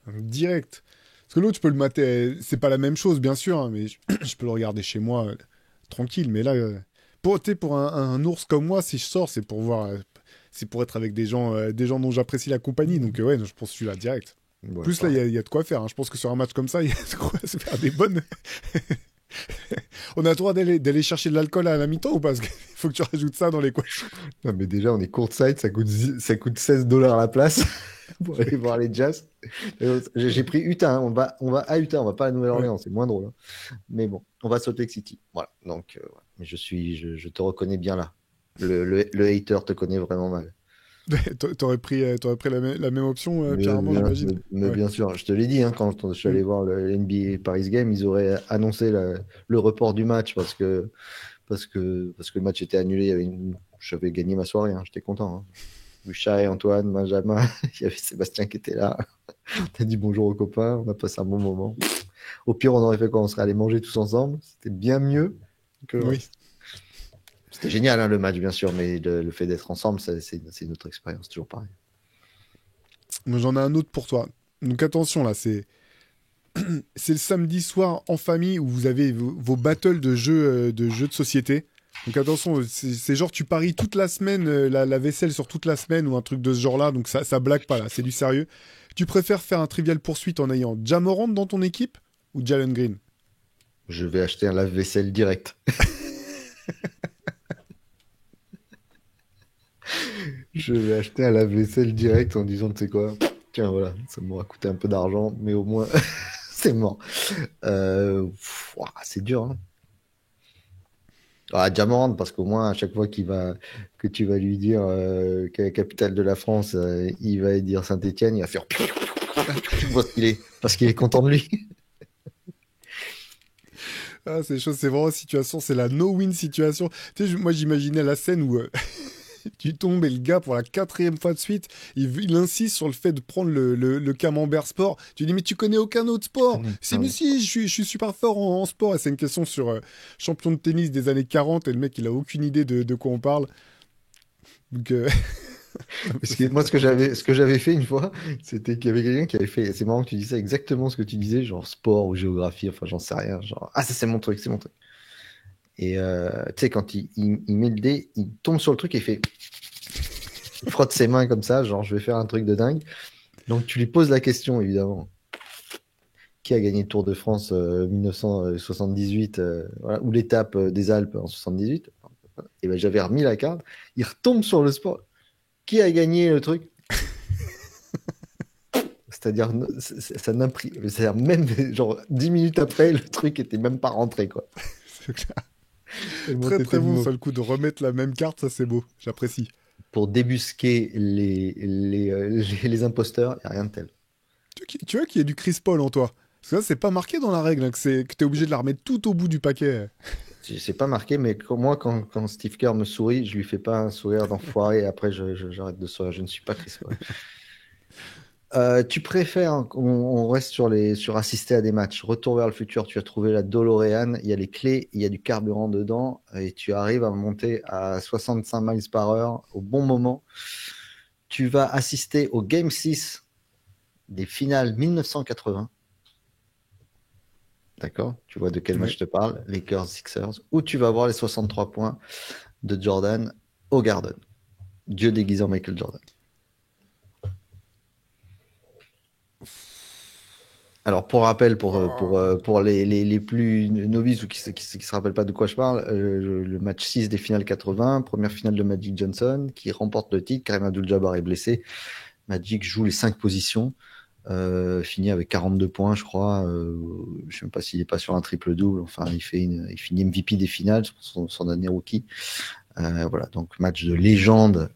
Direct. Parce que l'autre, je peux le mater, c'est pas la même chose, bien sûr, hein, mais je peux le regarder chez moi, tranquille. Mais là, pour un ours comme moi, si je sors, c'est pour voir, c'est pour être avec des gens dont j'apprécie la compagnie. Donc ouais, je pense celui-là direct. Ouais, Plus là, pareil. il y a de quoi faire, hein. Je pense que sur un match comme ça, il y a de quoi se faire des bonnes. On a le droit d'aller chercher de l'alcool à la mi-temps ou pas? Parce qu'il faut que tu rajoutes ça dans les coins. Non, mais déjà, on est courtside, ça coûte $16 la place pour aller voir les Jazz. J'ai pris Utah, hein, on va à Utah, on va pas à Ouais. Nouvelle-Orléans, c'est moins drôle, hein. Mais bon, on va à Salt Lake City. Voilà, donc ouais. Mais je te reconnais bien là. Le hater te connaît vraiment mal. T'aurais pris la même option, Mais Pierre Armand, bien, j'imagine. mais Ouais. bien sûr, je te l'ai dit, hein, quand je suis allé Mm. voir le NBA Paris Game, ils auraient annoncé le report du match parce que le match était annulé. J'avais gagné ma soirée, hein, j'étais content, hein. Bouchat, Antoine, Benjamin, il y avait Sébastien qui était là. On a dit bonjour aux copains, on a passé un bon moment. Au pire, on aurait fait quoi? On serait allé manger tous ensemble. C'était bien mieux que le Oui. reste. C'était génial, hein, le match, bien sûr, mais le fait d'être ensemble, c'est une autre expérience, toujours pareil. Moi, j'en ai un autre pour toi. Donc attention là, c'est le samedi soir en famille où vous avez vos battles de jeux de société. Donc attention, c'est genre tu paries toute la semaine, la vaisselle sur toute la semaine ou un truc de ce genre-là, donc ça blague pas là, c'est du sérieux. Tu préfères faire un trivial poursuite en ayant Ja Morant dans ton équipe ou Jalen Green? Je vais acheter un lave-vaisselle direct. Je vais acheter un lave-vaisselle direct en disant, tu sais quoi, tiens, voilà, ça m'aura coûté un peu d'argent, mais au moins, c'est mort. Ouah, c'est dur, hein. Ah, Jamorand, parce qu'au moins, à chaque fois que tu vas lui dire quelle est la capitale de la France, il va dire Saint-Étienne, il va faire parce qu'il est content de lui. Ah, c'est chaud, c'est vraiment situation, c'est la no-win situation. Tu sais, moi j'imaginais la scène où tu tombes et le gars, pour la quatrième fois de suite, il insiste sur le fait de prendre le camembert sport. Tu dis, mais tu connais aucun autre sport. C'est, mais si, je suis super fort en sport. Et c'est une question sur champion de tennis des années 40 et le mec, il a aucune idée de quoi on parle. Donc, Parce que moi, ce que j'avais fait une fois, c'était qu'il y avait quelqu'un qui avait fait. C'est marrant que tu dis ça, exactement ce que tu disais, genre sport ou géographie, enfin, j'en sais rien. Genre, ah, ça, c'est mon truc, c'est mon truc. Et tu sais, quand il met le dé, il tombe sur le truc et il frotte ses mains comme ça, genre, je vais faire un truc de dingue. Donc, tu lui poses la question, évidemment. Qui a gagné le Tour de France 1978, voilà, ou l'étape des Alpes en 78? Et ben, j'avais remis la carte. Il retombe sur le sport. Qui a gagné le truc? C'est-à-dire, c'est-à-dire même genre 10 minutes après, le truc était même pas rentré, quoi. c'est clair. Tellement Très t'étais très bon, mauvais. ça le coup de remettre la même carte, ça c'est beau. J'apprécie. Pour débusquer les imposteurs, il n'y a rien de tel. Tu vois qu'il y a du Chris Paul en toi. Parce que ça, c'est pas marqué dans la règle, hein, que t'es obligé de la remettre tout au bout du paquet. C'est pas marqué, mais moi, quand Steve Kerr me sourit, je lui fais pas un sourire d'enfoiré et après, j'arrête de sourire. Je ne suis pas Chris Paul. Tu préfères on reste sur assister à des matchs. Retour vers le futur, tu as trouvé la DeLorean, il y a les clés, il y a du carburant dedans et tu arrives à monter à 65 miles par heure au bon moment. Tu vas assister au Game 6 des finales 1980. D'accord? Tu vois de quel match je te parle? Lakers-Sixers. Où tu vas voir les 63 points de Jordan au Garden. Dieu déguisé en Michael Jordan. Alors, pour rappel, pour les plus novices ou qui ne se rappellent pas de quoi je parle, le match 6 des finales 80, première finale de Magic Johnson, qui remporte le titre. Kareem Abdul-Jabbar est blessé. Magic joue les 5 positions, finit avec 42 points, je crois. Je ne sais même pas s'il n'est pas sur un triple-double. Enfin, il finit MVP des finales, son dernier rookie. Voilà, donc match de légende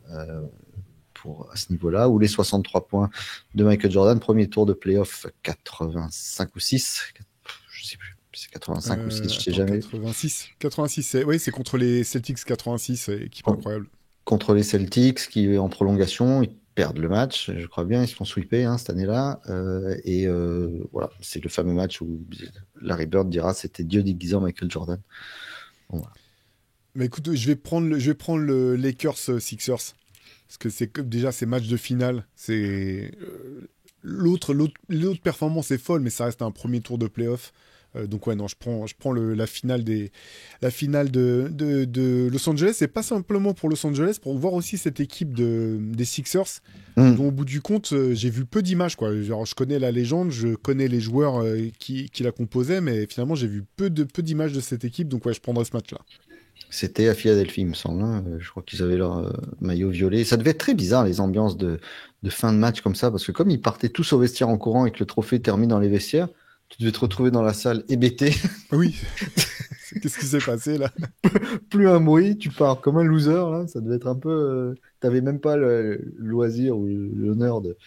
à ce niveau-là, où les 63 points de Michael Jordan, premier tour de playoff 85 ou 6, je sais plus, c'est 85 ou 6, je sais jamais. 86, oui, c'est contre les Celtics 86, équipe incroyable. Contre les Celtics, qui en prolongation, ils perdent le match, je crois bien, ils se font sweeper cette année-là, voilà, c'est le fameux match où Larry Bird dira c'était Dieu déguisé en Michael Jordan. Bon, voilà. Mais écoute, je vais prendre le Lakers Sixers. Parce que c'est déjà ces matchs de finale, c'est l'autre performance est folle, mais ça reste un premier tour de playoff. Donc ouais, non, je prends la finale de Los Angeles, et pas simplement pour Los Angeles, pour voir aussi cette équipe des Sixers, dont au bout du compte, j'ai vu peu d'images, quoi. Genre, je connais la légende, je connais les joueurs qui la composaient, mais finalement, j'ai vu peu d'images de cette équipe, donc ouais, je prendrai ce match-là. C'était à Philadelphie, il me semble. Hein. Je crois qu'ils avaient leur maillot violet. Ça devait être très bizarre, les ambiances de fin de match comme ça, parce que comme ils partaient tous au vestiaire en courant et que le trophée termine dans les vestiaires, tu devais te retrouver dans la salle hébété. Oui. Qu'est-ce qui s'est passé là? Plus un bruit, tu pars comme un loser. Là. Ça devait être un peu. T'avais même pas le loisir ou l'honneur de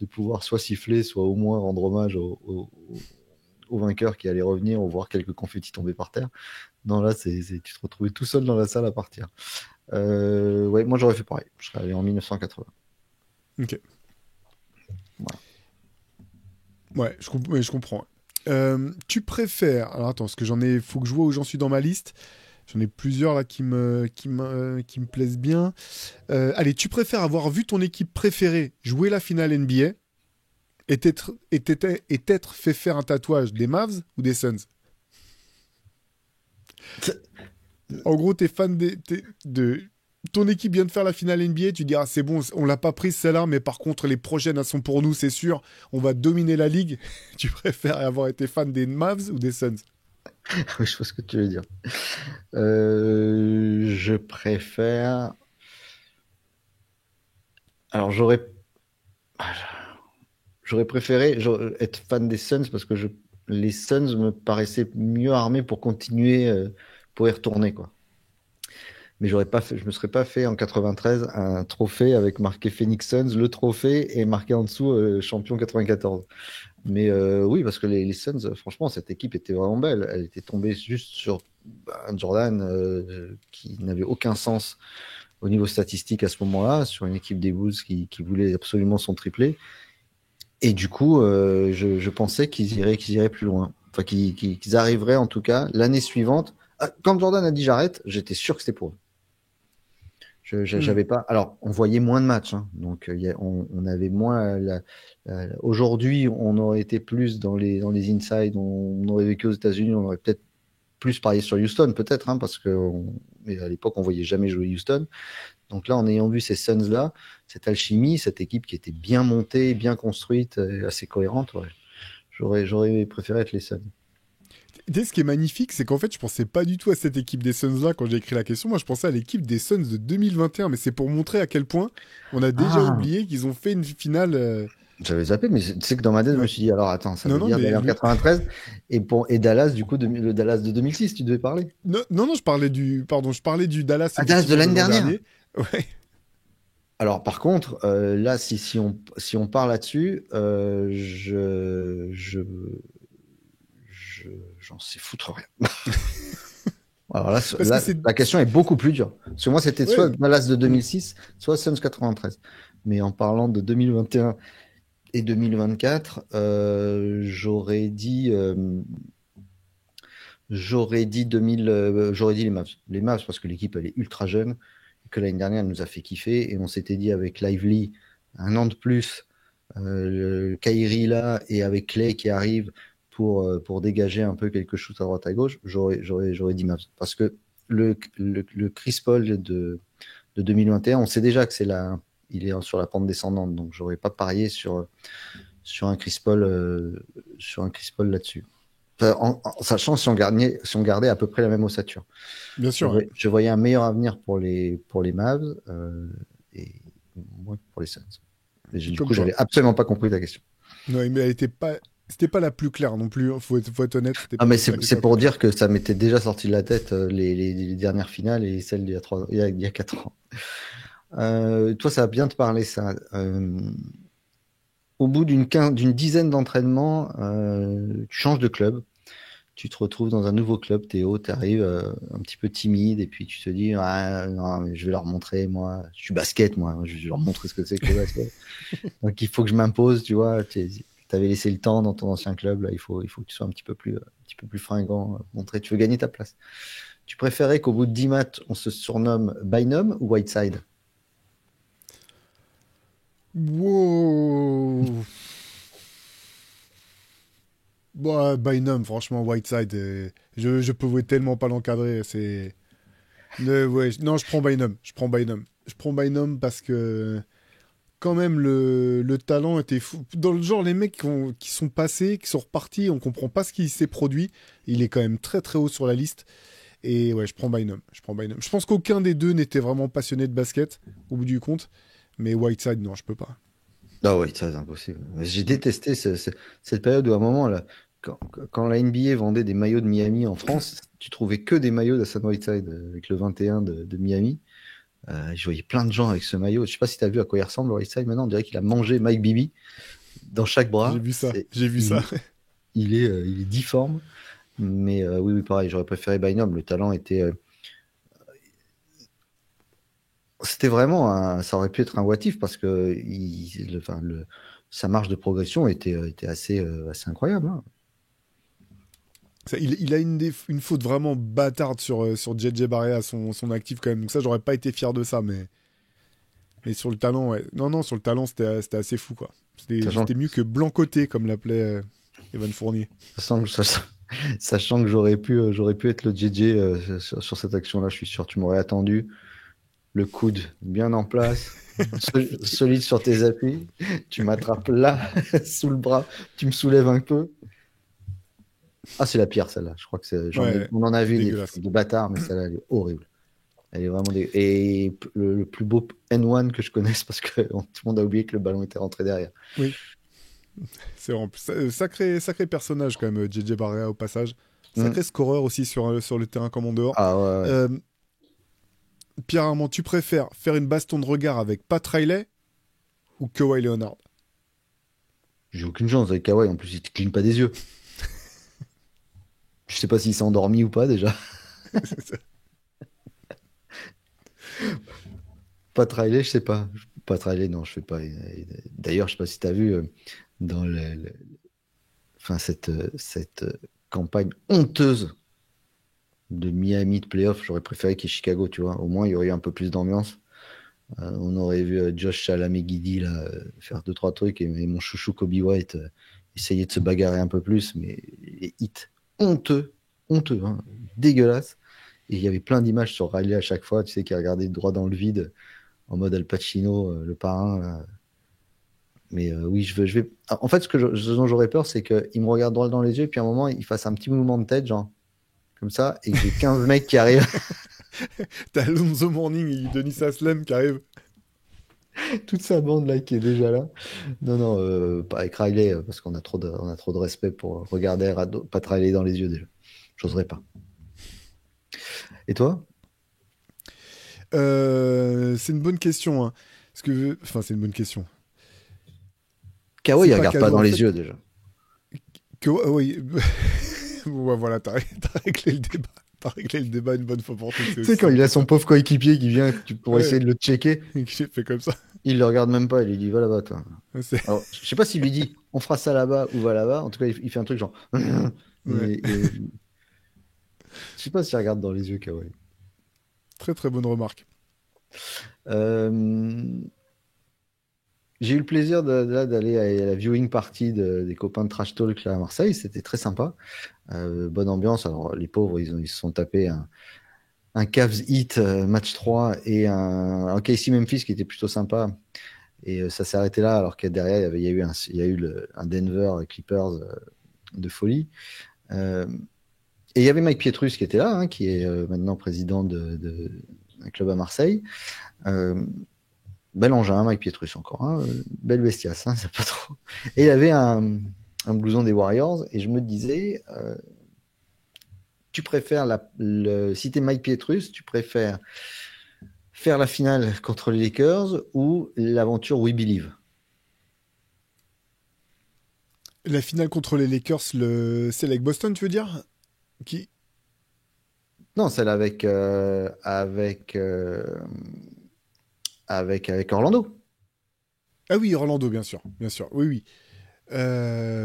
pouvoir soit siffler, soit au moins rendre hommage au vainqueur qui allait revenir ou voir quelques confettis tomber par terre. Non, là, tu te retrouvais tout seul dans la salle à partir. Ouais, moi, j'aurais fait pareil. Je serais allé en 1980. Ok. Voilà. Ouais, je comprends. Tu préfères... Alors attends, parce que faut que je vois où j'en suis dans ma liste. J'en ai plusieurs là qui me plaisent bien. Allez, tu préfères avoir vu ton équipe préférée jouer la finale NBA et t'être fait faire un tatouage des Mavs ou des Suns? En gros, t'es fan de ton équipe vient de faire la finale NBA, tu dis ah c'est bon, on l'a pas prise celle-là, mais par contre les prochaines elles sont pour nous, c'est sûr, on va dominer la ligue. Tu préfères avoir été fan des Mavs ou des Suns? Oui, je vois ce que tu veux dire. Je préfère. Alors j'aurais préféré être fan des Suns parce que les Suns me paraissaient mieux armés pour continuer, pour y retourner quoi. Mais je me serais pas fait en 93 un trophée avec marqué Phoenix Suns, le trophée, et marqué en dessous champion 94. Mais oui, parce que les Suns, franchement, cette équipe était vraiment belle. Elle était tombée juste sur un Jordan qui n'avait aucun sens au niveau statistique à ce moment-là, sur une équipe des Bulls qui voulait absolument son triplé. Et du coup, je pensais qu'ils iraient plus loin. Enfin, qu'ils arriveraient en tout cas l'année suivante. Quand Jordan a dit j'arrête, j'étais sûr que c'était pour eux. J'avais pas. Alors, on voyait moins de matchs, hein, donc on avait moins. Aujourd'hui, on aurait été plus dans les inside. On aurait vécu aux États-Unis, on aurait peut-être plus parié sur Houston, peut-être, hein, parce que mais à l'époque, on voyait jamais jouer Houston. Donc là, en ayant vu ces Suns-là, cette alchimie, cette équipe qui était bien montée, bien construite, assez cohérente, ouais. J'aurais préféré être les Suns. Ce qui est magnifique, c'est qu'en fait, je pensais pas du tout à cette équipe des Suns-là quand j'ai écrit la question. Moi, je pensais à l'équipe des Suns de 2021, mais c'est pour montrer à quel point on a déjà oublié qu'ils ont fait une finale. J'avais zappé, mais tu sais que dans ma tête, je me suis dit, alors attends, ça veut dire d'aller en 93 et Dallas, du coup, le Dallas de 2006, tu devais parler. Non, je parlais du Dallas. Dallas de l'année dernière. Ouais. Alors, par contre, là, si on part là-dessus, j'en sais foutre rien. Alors là, la question est beaucoup plus dure. Parce que moi, c'était soit Dallas de 2006, soit Suns 93. Mais en parlant de 2021 et 2024, j'aurais dit les Mavs. Les Mavs parce que l'équipe elle est ultra jeune, que l'année dernière elle nous a fait kiffer et on s'était dit avec Lively un an de plus le Kyrie là et avec Clay qui arrive pour dégager un peu quelque chose à droite à gauche, j'aurais dit Mavs. Parce que le Chris Paul de 2021, on sait déjà que il est sur la pente descendante, donc j'aurais pas parié sur un Chris Paul, là-dessus. Enfin, en sachant si on gardait à peu près la même ossature. Bien sûr, ouais. Je voyais un meilleur avenir pour les Mavs et moins que pour les Suns. Et du Comme coup, toi. j'avais absolument pas compris ta question. Non, mais c'était pas la plus claire non plus. Faut être honnête, c'était Ah, pas mais la c'est question la plus pour claire. dire que ça m'était déjà sorti de la tête les dernières finales et celles d'il y a 4 ans. Toi, ça va bien te parler, ça. Au bout d'une dizaine d'entraînements, tu changes de club. Tu te retrouves dans un nouveau club, Théo, tu arrives un petit peu timide et puis tu te dis ah, non, mais je vais leur montrer, moi, je suis basket, moi, je vais leur montrer ce que c'est que le basket. Donc il faut que je m'impose, tu vois. Tu avais laissé le temps dans ton ancien club, là, il faut que tu sois un petit peu plus fringant, montrer, tu veux gagner ta place. Tu préférais qu'au bout de 10 matchs, on se surnomme Bynum ou Whiteside? Wow. Bah, Bynum, franchement, Whiteside, je pouvais tellement pas l'encadrer. Ouais, non, je prends Bynum. Je prends Bynum. Je prends Bynum parce que quand même le talent était fou. Dans le genre, les mecs qui sont passés, qui sont repartis, on comprend pas ce qui s'est produit. Il est quand même très très haut sur la liste. Et ouais, je prends Bynum. Je prends Bynum. Je pense qu'aucun des deux n'était vraiment passionné de basket au bout du compte. Mais Whiteside, non, je peux pas. Ah oui, ça c'est impossible. J'ai Mm. détesté cette période où à un moment, là, quand la NBA vendait des maillots de Miami en France, tu trouvais que des maillots d'Hassan Whiteside avec le 21 de Miami. Je voyais plein de gens avec ce maillot. Je sais pas si tu as vu à quoi il ressemble, Whiteside maintenant. On dirait qu'il a mangé Mike Bibby dans chaque J'ai bras. vu ça. J'ai vu ça. Il est difforme. Mais oui, oui, pareil, j'aurais préféré Bynum. Le talent c'était vraiment ça aurait pu être un what if parce que sa marge de progression était assez incroyable, hein. Il a une faute vraiment bâtarde sur JJ Barea, son actif quand même. Donc ça, j'aurais pas été fier de ça, mais sur le talent, ouais. Non, non, sur le talent, c'était assez fou, quoi. Sachant, C'était mieux que Blanc-Côté, comme l'appelait Evan Fournier. sachant que, sachant que j'aurais pu être le JJ sur cette action-là, je suis sûr. Tu m'aurais attendu, le coude bien en place, solide sur tes appuis. Tu m'attrapes là, sous le bras, tu me soulèves un peu. Ah, c'est la pire, celle-là. Je crois que Ouais, on en a vu dégueulasse. des bâtards, mais celle-là, elle est horrible. Elle est vraiment Et le plus beau N1 que je connaisse parce que tout le monde a oublié que le ballon était rentré derrière. Oui, c'est vraiment sacré personnage quand même, JJ Barea au passage. Hmm. Sacré scoreur aussi sur le terrain comme en dehors. Ah ouais, ouais. Euh, Pierre Armand, tu préfères faire une baston de regard avec Pat Riley ou Kawhi Leonard? J'ai aucune chance avec Kawhi. En plus, il te cligne pas des yeux. Je sais pas s'il s'est endormi ou pas déjà. Pas Riley, je sais pas. Pas Riley, non, je fais pas. D'ailleurs, je sais pas si tu as vu dans enfin, cette campagne honteuse de Miami de playoff, j'aurais préféré qu'il y ait Chicago, tu vois. Au moins, il y aurait eu un peu plus d'ambiance. On aurait vu Josh Chalamet-Guidi là, faire deux, trois trucs et mon chouchou Kobe White essayer de se bagarrer un peu plus, mais les hits honteux, honteux, hein, dégueulasses. Et il y avait plein d'images sur Riley à chaque fois, tu sais, qui regardait droit dans le vide en mode Al Pacino, le parrain, là. Mais oui, je vais. En fait, ce dont j'aurais peur, c'est qu'il me regarde droit dans les yeux, et puis à un moment, il fasse un petit mouvement de tête, genre, comme ça, et que j'ai 15 mecs qui arrivent. T'as Alonso Morning et Denis Aslem qui arrivent. Toute sa bande là qui est déjà là. Non, non, pas avec Riley, parce qu'on a trop de respect pour regarder Pat Riley dans les yeux déjà. J'oserais pas. Et toi? C'est une bonne question, hein. Enfin, c'est une bonne question. Kawhi, C'est il pas regarde pas cadeau dans en les fait. yeux déjà. Oui. Bon, bah, voilà, t'as réglé le débat. T'as réglé le débat une bonne fois pour toutes. C'est Tu aussi sais, quand il simple a que son ça. pauvre coéquipier qui vient pour essayer Ouais. de le checker, J'ai fait comme ça. il le regarde même pas, il lui dit va là-bas, toi. C'est- Alors, je sais pas s'il lui dit on fera ça là-bas ou va là-bas. En tout cas, il fait un truc genre. Ouais. Et je sais pas s'il regarde dans les yeux, Kawhi. Très très bonne remarque. Euh, j'ai eu le plaisir d'aller à la viewing party des copains de Trash Talk là, à Marseille. C'était très sympa. Bonne ambiance. Alors, les pauvres, ils se sont tapés un Cavs Heat match 3 et un KC Memphis qui était plutôt sympa. Et ça s'est arrêté là, alors que derrière, il y a eu un Denver Clippers de folie. Et il y avait Mike Pietrus qui était là, hein, qui est maintenant président d'un club à Marseille. Bel engin, Mike Pietrus encore. Hein, belle bestiace, hein, c'est pas trop. Et il y avait un blouson des Warriors, et je me disais, tu préfères, si t'es Mike Pietrus, tu préfères faire la finale contre les Lakers ou l'aventure We Believe? La finale contre les Lakers, c'est avec Boston, tu veux dire? Qui? Non, celle avec Orlando. Ah oui, Orlando, bien sûr. Bien sûr. Oui, oui.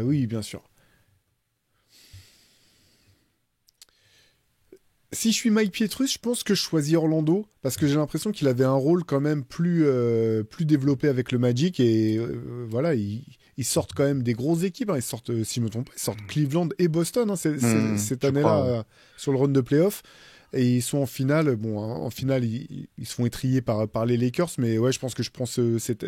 Oui, bien sûr. Si je suis Mike Pietrus, je pense que je choisis Orlando parce que j'ai l'impression qu'il avait un rôle quand même plus développé avec le Magic et voilà, ils sortent quand même des grosses équipes. Hein. Ils sortent, si je me trompe pas, ils sortent Cleveland et Boston hein, cette Je année-là crois, ouais. sur le run de playoff. Et ils sont en finale. Bon, hein, en finale, ils se font étrier par les Lakers. Mais ouais, je pense que je prends cette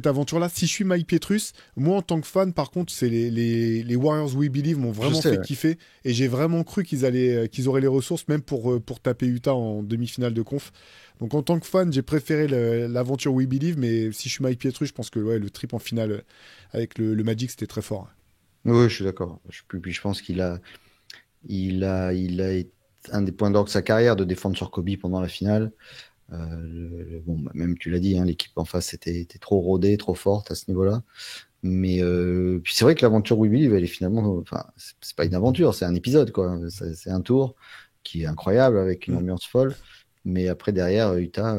aventure-là. Si je suis Mike Pietrus, moi, en tant que fan, par contre, c'est les Warriors We Believe m'ont Je vraiment sais, fait ouais. kiffer. Et j'ai vraiment cru qu'ils auraient les ressources, même pour taper Utah en demi-finale de conf. Donc, en tant que fan, j'ai préféré l'aventure We Believe. Mais si je suis Mike Pietrus, je pense que ouais, le trip en finale avec le Magic, c'était très fort. Oui, je suis d'accord. Puis je pense il a été un des points d'orgue de sa carrière de défendre sur Kobe pendant la finale. Bon, bah, même tu l'as dit, hein, l'équipe en face était trop rodée, trop forte à ce niveau-là. Mais puis c'est vrai que l'aventure We Believe, elle est finalement, enfin, c'est pas une aventure, c'est un épisode, quoi. C'est un tour qui est incroyable avec une Mm. ambiance folle. Mais après derrière, Utah,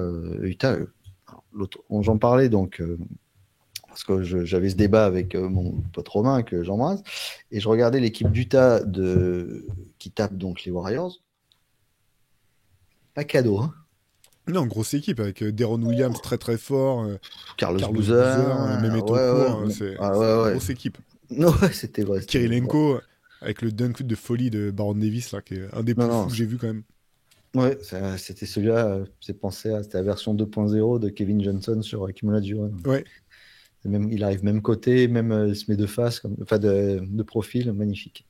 j'en parlais donc. Parce que j'avais ce débat avec mon pote Romain que j'embrasse, et je regardais l'équipe d'Utah qui tape donc les Warriors. Pas cadeau, hein. Non, grosse équipe avec Deron Williams très très fort, Carlos Carlos Boozer, Boozer, Mehmet ouais, Okur, ouais, ah, c'est une ouais, ouais. grosse équipe. Non, ouais, c'était vrai, c'était vrai. Ouais. Kirilenko avec le dunk de folie de Baron Davis là, qui est un des Non, plus non, fous que j'ai vu quand même. ouais, c'était celui-là, c'était la version 2.0 de Kevin Johnson sur Hakeem Olajuwon. Ouais. Même, il arrive même côté, même il se met de face, enfin de profil, magnifique.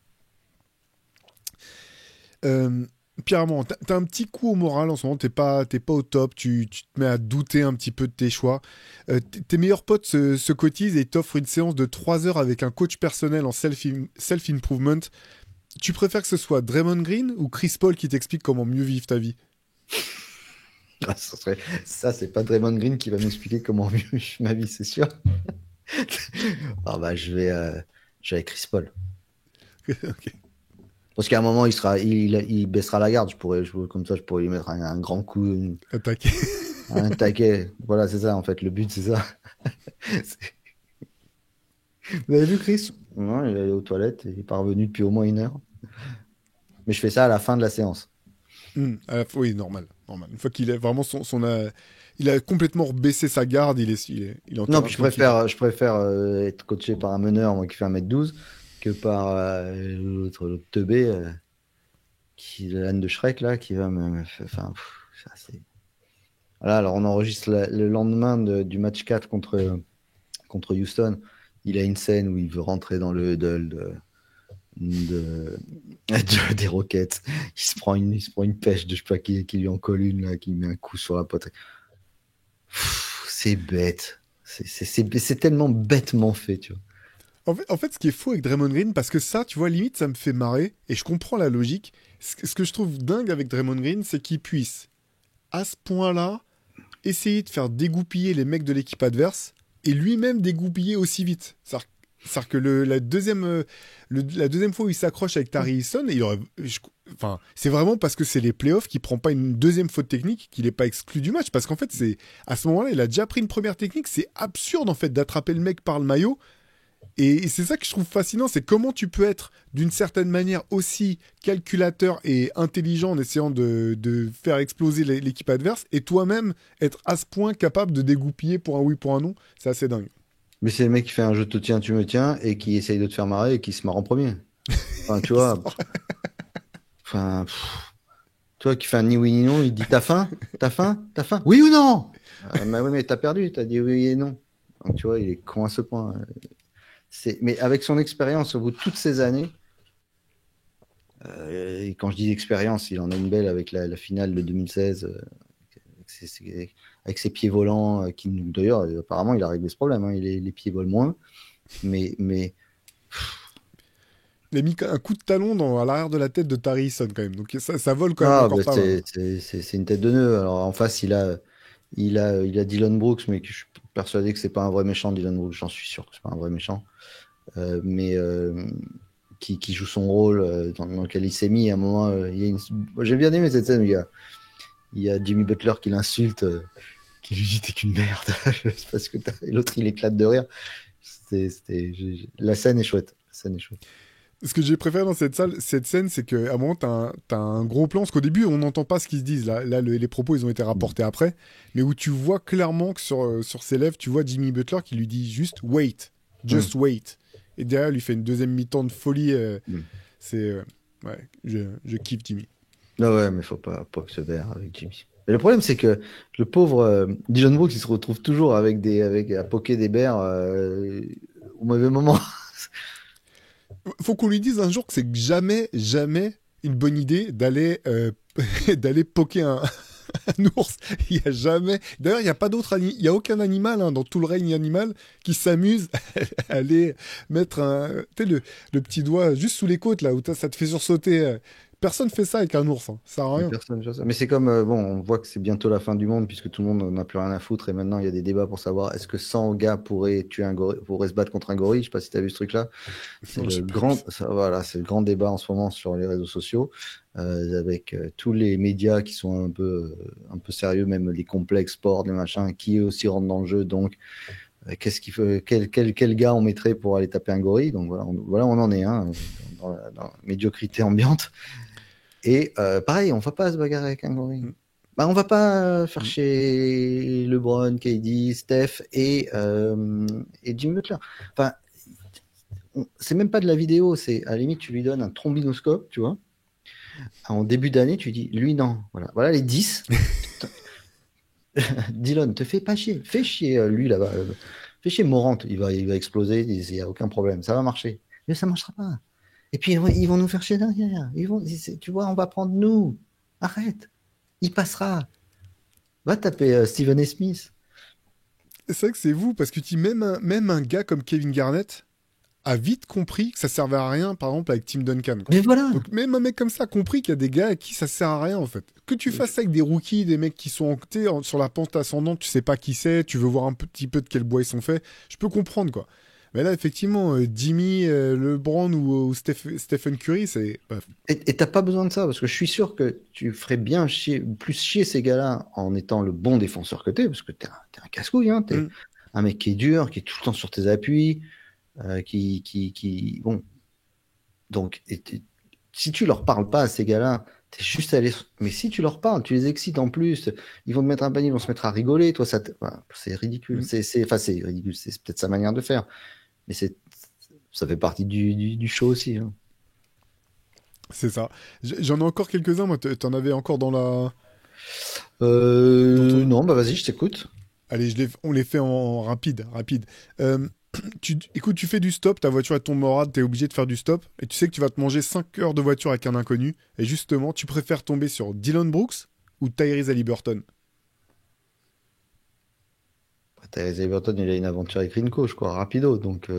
Euh, Pierre Armand, t'as un petit coup au moral en ce moment, t'es pas au top, tu te mets à douter un petit peu de tes choix. Tes meilleurs potes se cotisent et t'offrent une séance de 3 heures avec un coach personnel en self-improvement. Tu préfères que ce soit Draymond Green ou Chris Paul qui t'explique comment mieux vivre ta vie? Ah, ça, c'est pas Draymond Green qui va m'expliquer comment vivre ma vie, c'est sûr. Ah bah, je vais avec Chris Paul. Ok. Parce qu'à un moment, il baissera la garde. Comme ça, je pourrais lui mettre un grand coup, Attaqué. un taquet. Voilà, c'est ça, en fait. Le but, c'est ça. Vous avez vu Chris? Non, il est allé aux toilettes et il est pas revenu depuis au moins 1 heure. Mais je fais ça à la fin de la séance. Oui, normal, normal. Une fois qu'il a vraiment il a complètement baissé sa garde, il est en Non, terrain puis tranquille. je préfère être coaché par un meneur, moi, qui fait 1m12, que par l'autre teubé, qui l'âne de Shrek, là, qui va enfin, ça, c'est... Voilà, alors on enregistre le lendemain du match 4 contre Houston. Il a une scène où il veut rentrer dans le huddle de- des Rockets. Il se prend une pêche de je sais pas qui lui en colle une, là, qui met un coup sur la poitrine. C'est bête. C'est tellement bêtement fait, tu vois. En fait, ce qui est fou avec Draymond Green, parce que ça, tu vois, limite, ça me fait marrer, et je comprends la logique. Ce que je trouve dingue avec Draymond Green, c'est qu'il puisse, à ce point-là, essayer de faire dégoupiller les mecs de l'équipe adverse, et lui-même dégoupiller aussi vite. C'est-à-dire que la deuxième fois où il s'accroche avec Tari Eason, enfin, c'est vraiment parce que c'est les playoffs qu'il prend pas une deuxième faute technique, qu'il n'est pas exclu du match. Parce qu'en fait, à ce moment-là, il a déjà pris une première technique. C'est absurde, en fait, d'attraper le mec par le maillot Et c'est ça que je trouve fascinant, c'est comment tu peux être d'une certaine manière aussi calculateur et intelligent en essayant de faire exploser l'équipe adverse et toi-même être à ce point capable de dégoupiller pour un oui, pour un non. C'est assez dingue. Mais c'est le mec qui fait un je te tiens, tu me tiens et qui essaye de te faire marrer et qui se marre en premier. Enfin, tu vois, enfin, tu vois, qui fait un ni oui ni non, il dit t'as faim? T'as faim? T'as faim? Oui ou non? Bah oui, mais t'as perdu, t'as dit oui et non. Donc, tu vois, il est con à ce point. Mais avec son expérience au bout de toutes ces années, et quand je dis expérience, il en a une belle avec la finale de 2016, avec ses pieds volants, d'ailleurs, apparemment, il a réglé ce problème. Hein, les pieds volent moins. Mais Il a mis un coup de talon à l'arrière de la tête de Tari Eason quand même. Donc ça vole quand même ah, encore bah, pas mal. c'est une tête de nœud. Alors en face, il a Dylan Brooks, mais que je suis persuadé que c'est pas un vrai méchant, Dylan Brooks. J'en suis sûr que c'est pas un vrai méchant. Mais qui joue son rôle dans lequel il s'est mis. À un moment, moi, j'ai bien aimé cette scène où il y a Jimmy Butler qui l'insulte, qui lui dit t'es qu'une merde. Parce que et l'autre, il éclate de rire. La scène est chouette. La scène est chouette. Ce que j'ai préféré dans cette scène, c'est qu'à un moment, t'as un gros plan, parce qu'au début, on n'entend pas ce qu'ils se disent. Là les propos, ils ont été rapportés après, mais où tu vois clairement que sur ses lèvres, tu vois Jimmy Butler qui lui dit juste wait, just wait. Et derrière, il lui fait une deuxième mi-temps de folie. C'est. Ouais, je kiffe Jimmy. Non, ouais, mais faut pas que se verre avec Jimmy. Mais le problème, c'est que le pauvre Dylan Brooks, il se retrouve toujours à poker des bears au mauvais moment. Faut qu'on lui dise un jour que c'est jamais, jamais une bonne idée d'aller poker un ours. Il y a jamais. D'ailleurs, il n'y a pas d'autre il y a aucun animal dans tout le règne animal qui s'amuse à aller mettre le petit doigt juste sous les côtes là où ça te fait sursauter. Personne fait ça avec un ours, hein. Ça sert à Mais rien. personne fait ça. Mais c'est comme, bon, on voit que c'est bientôt la fin du monde puisque tout le monde n'a plus rien à foutre et maintenant il y a des débats pour savoir est-ce que 100 gars pourraient se battre contre un gorille. Je sais pas si tu as vu ce truc-là. C'est Non, le j'ai pas vu grand, ça. voilà, c'est le grand débat en ce moment sur les réseaux sociaux avec tous les médias qui sont un peu sérieux, même les complexes sports, les machins, qui aussi rentrent dans le jeu. Donc, qu'est-ce qu'il faut, quel gars on mettrait pour aller taper un gorille? Donc voilà, on en est dans la médiocrité ambiante. Et pareil, on va pas se bagarrer avec un gorille. Mm. Bah, on va pas faire Mm. chez LeBron, KD, Steph et Jimmy Butler. Enfin, c'est même pas de la vidéo, c'est à la limite, tu lui donnes un trombinoscope, tu vois. En début d'année, tu dis, lui, non. Voilà les 10. Dylan, te fais pas chier. Fais chier, lui, là-bas. Fais chier Morant, il va exploser, il n'y a aucun problème, ça va marcher. Mais ça marchera pas. Et puis, ils vont nous faire chier derrière. Tu vois, on va prendre nous. Arrête. Il passera. Va taper Stephen A. Smith. C'est vrai que c'est vous, parce que même un gars comme Kevin Garnett a vite compris que ça servait à rien, par exemple, avec Tim Duncan, quoi. Mais voilà. Donc même un mec comme ça a compris qu'il y a des gars à qui ça sert à rien, en fait. Que tu fasses ça avec des rookies, des mecs qui sont sur la pente ascendante, tu sais pas qui c'est, tu veux voir un petit peu de quel bois ils sont faits, je peux comprendre, quoi. Mais là, effectivement, Jimmy, LeBron ou Stephen Curry, c'est... Bref. Et t'as pas besoin de ça, parce que je suis sûr que tu ferais bien plus chier ces gars-là en étant le bon défenseur que t'es, parce que t'es un casse-couille, hein, t'es un mec qui est dur, qui est tout le temps sur tes appuis, bon. Donc, si tu leur parles pas à ces gars-là, t'es juste allé. Mais si tu leur parles, tu les excites en plus, ils vont te mettre un panier, ils vont se mettre à rigoler, toi, c'est ridicule. Enfin, c'est ridicule, c'est peut-être sa manière de faire, mais ça fait partie du show aussi. Hein. C'est ça. J'en ai encore quelques-uns, moi, t'en avais encore dans la... Non, bah vas-y, je t'écoute. Allez, on les fait en rapide, rapide. Écoute, tu fais du stop, ta voiture elle tombe en rade, t'es obligé de faire du stop, et tu sais que tu vas te manger 5 heures de voiture avec un inconnu, et justement, tu préfères tomber sur Dylan Brooks ou Tyrese Haliburton? Tyrese Everton, il a une aventure avec Rinko, je crois, rapido, donc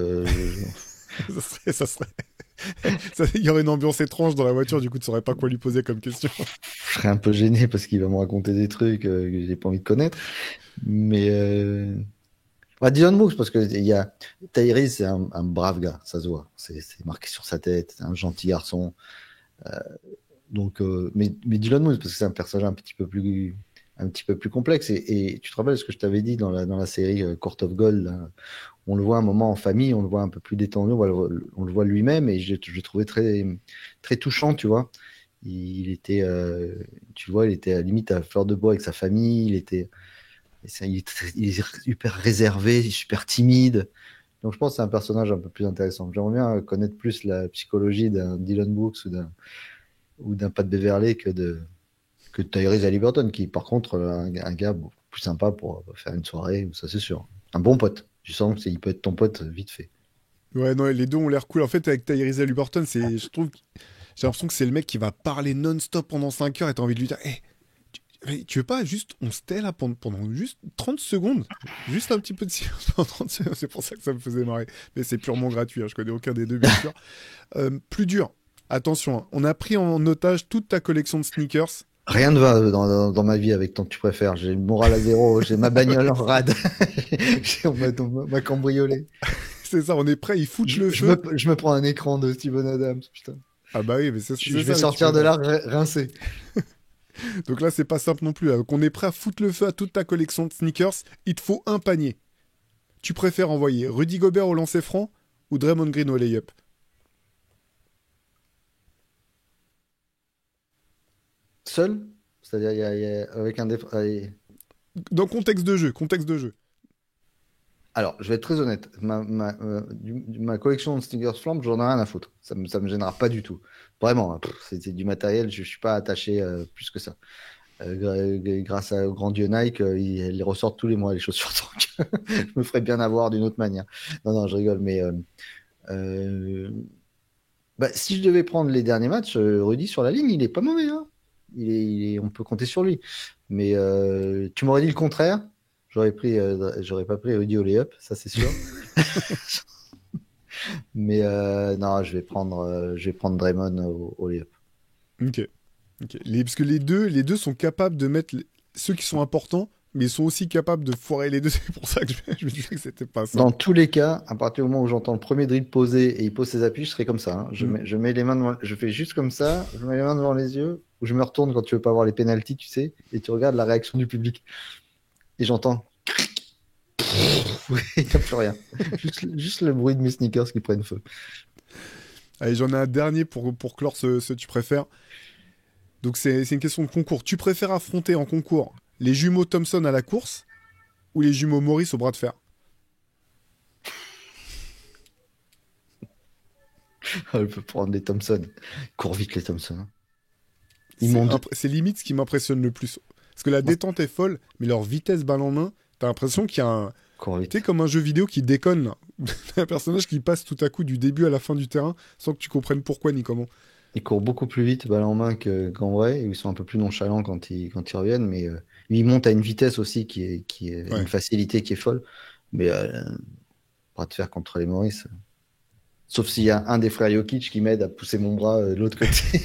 ça serait... Il y aurait une ambiance étrange dans la voiture, du coup, tu saurais pas quoi lui poser comme question. je serais un peu gêné parce qu'il va me raconter des trucs que j'ai pas envie de connaître. Mais Dylan Brooks, parce que Tyrese, c'est un brave gars, ça se voit. C'est marqué sur sa tête, c'est un gentil garçon. Donc, mais Dylan Brooks, parce que c'est un personnage un petit peu plus un petit peu plus complexe. Et tu te rappelles ce que je t'avais dit dans la série Court of Gold, là, on le voit un moment en famille, on le voit un peu plus détendu, on le voit lui-même, et je le trouvais très, très touchant, tu vois. Il était, tu vois, il était à la limite à fleur de bois avec sa famille, il est hyper réservé, super timide. Donc je pense que c'est un personnage un peu plus intéressant. J'aimerais bien connaître plus la psychologie d'un Dylan Brooks ou d'un Pat Beverley que de Tyrese Haliburton, qui par contre un gars beaucoup plus sympa pour faire une soirée, ça c'est sûr. Un bon pote. Tu sens que il peut être ton pote vite fait. Ouais, non, les deux ont l'air cool. En fait, avec Tyrese Haliburton, je trouve, j'ai l'impression que c'est le mec qui va parler non-stop pendant 5 heures et t'as envie de lui dire, tu veux pas juste, on se tait là pendant juste 30 secondes, juste un petit peu de silence pendant 30 secondes, c'est pour ça que ça me faisait marrer. Mais c'est purement gratuit, hein, je connais aucun des deux, bien sûr. Plus dur, attention, hein, on a pris en otage toute ta collection de sneakers. Rien ne va dans ma vie avec ton tu préfères. J'ai le moral à zéro, j'ai ma bagnole en rade, on m'a cambriolé. C'est ça, on est prêt, ils foutent le feu. Je me prends un écran de Steven Adams, putain. Ah bah oui, mais je vais sortir de là rincé. Donc là, c'est pas simple non plus. Donc on est prêt à foutre le feu à toute ta collection de sneakers. Il te faut un panier. Tu préfères envoyer Rudy Gobert au lancer franc ou Draymond Green au lay-up? Seul? C'est-à-dire avec un Dans contexte de jeu. Alors, je vais être très honnête. Ma collection de sneakers Flamp, j'en ai rien à foutre. Ça me gênera pas du tout. Vraiment, hein, c'est du matériel, je suis pas attaché plus que ça. Grâce au grand dieu Nike, ils les ressortent tous les mois, les chaussures. Donc, je me ferais bien avoir d'une autre manière. Non, je rigole, mais si je devais prendre les derniers matchs, Rudy sur la ligne, il est pas mauvais. Hein. On peut compter sur lui. Mais tu m'aurais dit le contraire. J'aurais pas pris Rudy au lay-up, ça c'est sûr. Mais non, je vais prendre Draymond au lay-up. Ok. Parce que les deux sont capables de mettre ceux qui sont importants, mais ils sont aussi capables de foirer les deux. C'est pour ça que je me disais que c'était pas ça. Dans tous les cas, à partir du moment où j'entends le premier dribble posé et il pose ses appuis, je serai comme ça. Hein. Je mets les mains je fais juste comme ça, je mets les mains devant les yeux, ou je me retourne quand tu veux pas voir les pénaltys, tu sais, et tu regardes la réaction du public. Et j'entends. Il n'y a plus rien. juste le bruit de mes sneakers qui prennent feu. Allez, j'en ai un dernier pour clore ce tu préfères. Donc c'est une question de concours. Tu préfères affronter en concours les jumeaux Thompson à la course ou les jumeaux Morris au bras de fer? Je peux prendre les Thompson. Ils courent vite les Thompson. C'est limite ce qui m'impressionne le plus. Parce que la détente est folle, mais leur vitesse balle en main, t'as l'impression qu'il y a un... Tu sais, comme un jeu vidéo qui déconne, là. T'as un personnage qui passe tout à coup du début à la fin du terrain sans que tu comprennes pourquoi ni comment. Ils courent beaucoup plus vite balle en main qu'en vrai. Ils sont un peu plus nonchalants quand ils reviennent, mais ils montent à une vitesse aussi qui est une facilité qui est folle. Mais bras de fer contre les Maurice. Sauf s'il y a un des frères Jokic qui m'aide à pousser mon bras de l'autre côté.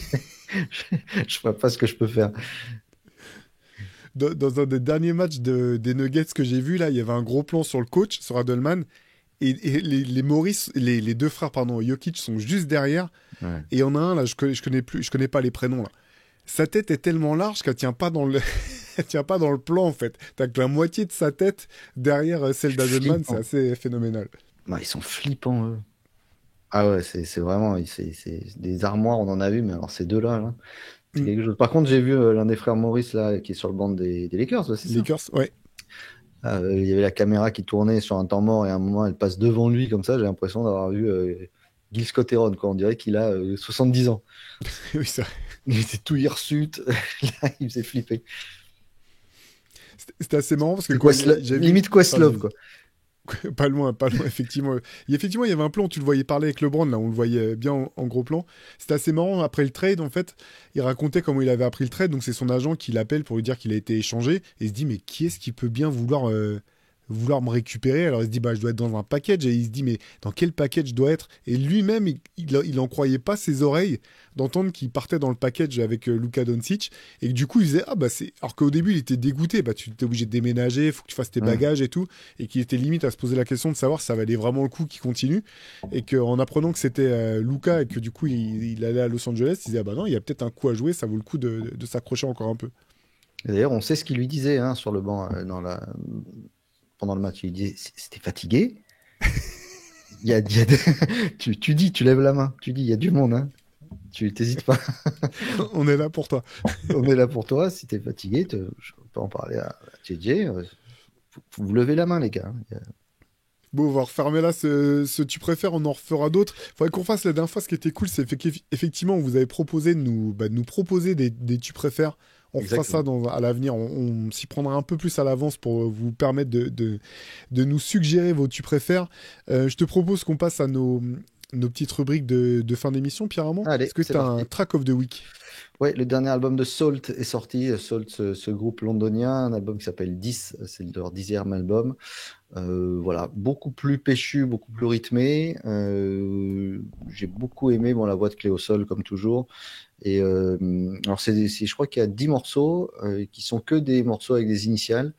Je vois pas ce que je peux faire. Dans un des derniers matchs des Nuggets que j'ai vu, là, il y avait un gros plan sur le coach, sur Adelman, et les Maurice, les deux frères, pardon, Jokic sont juste derrière, Ouais. et il y en a un, là, je connais pas les prénoms, là. Sa tête est tellement large qu'elle tient pas dans le, elle tient pas dans le plan, en fait. T'as que la moitié de sa tête derrière celle d'Adelman, c'est assez phénoménal. Bah, ils sont flippants, eux. Ah ouais, c'est vraiment, c'est des armoires, on en a vu, mais alors ces deux-là, là. C'est quelque chose. Par contre, j'ai vu l'un des frères Maurice là, qui est sur le banc des Lakers, c'est ça? Lakers, ouais. Il y avait la caméra qui tournait sur un temps mort et à un moment elle passe devant lui comme ça. J'ai l'impression d'avoir vu Gil Scott-Heron, quoi. On dirait qu'il a 70 ans. Oui, ça. Il était tout hirsute. Là, il faisait flipper. C'était assez marrant parce que limite Questlove, quoi. Pas loin, effectivement. Effectivement, il y avait un plan, tu le voyais parler avec LeBron, là, on le voyait bien en gros plan. C'était assez marrant, après le trade, en fait, il racontait comment il avait appris le trade, donc c'est son agent qui l'appelle pour lui dire qu'il a été échangé, et il se dit, mais qui est-ce qui peut bien vouloir me récupérer? Alors il se dit, bah je dois être dans un package, et il se dit, mais dans quel package je dois être? Et lui-même, il en croyait pas ses oreilles d'entendre qu'il partait dans le package avec Luka Doncic, et que du coup il disait, ah bah c'est... Alors qu'au début il était dégoûté, bah tu t'es obligé de déménager, faut que tu fasses tes bagages et tout, et qu'il était limite à se poser la question de savoir si ça valait vraiment le coup qu'il continue, et qu'en apprenant que c'était Luka, et que du coup il allait à Los Angeles, il disait, ah bah non, il y a peut-être un coup à jouer, ça vaut le coup de s'accrocher encore un peu. Et d'ailleurs, on sait ce qu'il lui disait hein, sur le banc pendant le match. Il disait c'était fatigué. Tu dis, tu lèves la main. Tu dis, il y a du monde. Hein. Tu t'hésites pas. On est là pour toi. On est là pour toi. Si t'es fatigué, je peux en parler à JJ. Vous levez la main, les gars. Bon, on va refermer là ce tu préfères, on en refera d'autres. Faudrait qu'on fasse la dernière fois, ce qui était cool, c'est qu'effectivement, vous avez proposé de nous proposer des tu préfères. On fera ça Exactement. à l'avenir. On s'y prendra un peu plus à l'avance pour vous permettre de nous suggérer vos tu préfères. Je te propose qu'on passe à nos petites rubriques de fin d'émission, Pierre Armand. Allez, Est-ce que c'est tu as un parti. track of the week? Ouais, le dernier album de Salt est sorti. Salt, ce groupe londonien, un album qui s'appelle 10, c'est leur 10e album. Voilà, beaucoup plus péchu, beaucoup plus rythmé. J'ai beaucoup aimé bon, la voix de Cléo Sol, comme toujours. Et alors, je crois qu'il y a 10 morceaux qui sont que des morceaux avec des initiales.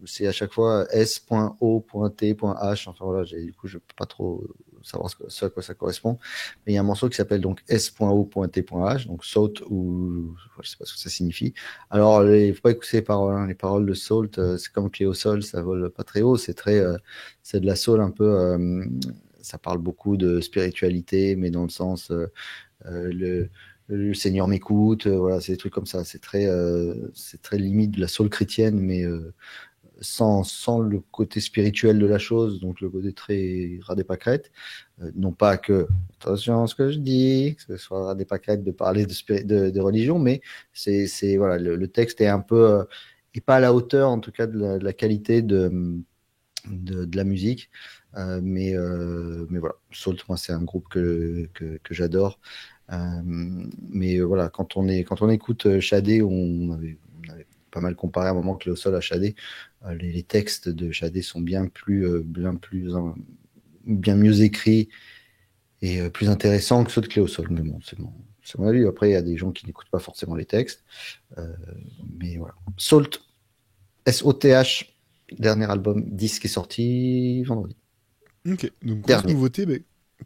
C'est à chaque fois S.O.T.H. Enfin voilà, du coup, je peux pas trop savoir à quoi ça correspond. Mais il y a un morceau qui s'appelle donc S.O.T.H. Donc Salt ou je sais pas ce que ça signifie. Alors, il faut pas écouter les paroles. Hein. Les paroles de Salt, c'est comme Cléo Sol, ça vole pas très haut. C'est de la soul un peu. Ça parle beaucoup de spiritualité, mais dans le sens le Seigneur m'écoute, voilà, c'est des trucs comme ça. C'est très limite de la soul chrétienne, mais sans le côté spirituel de la chose, donc le côté très ras des pâquerettes. Non pas que, attention à ce que je dis, que ce soit ras des pâquerettes de parler de religion, mais voilà, le texte est un peu, est pas à la hauteur, en tout cas, de la qualité de la musique. Mais voilà, Salt, moi, c'est un groupe que j'adore. Mais voilà, quand on écoute Shadé, on avait pas mal comparé à un moment que le sol à Shadé. Les textes de Shadé sont bien mieux écrits et plus intéressants que ceux de Cléo Sol. Mais bon, c'est mon avis. Après, il y a des gens qui n'écoutent pas forcément les textes. Mais voilà. Salt, S-O-T-H, dernier album 10 qui est sorti vendredi. Ok, donc grosse Dernier. nouveauté,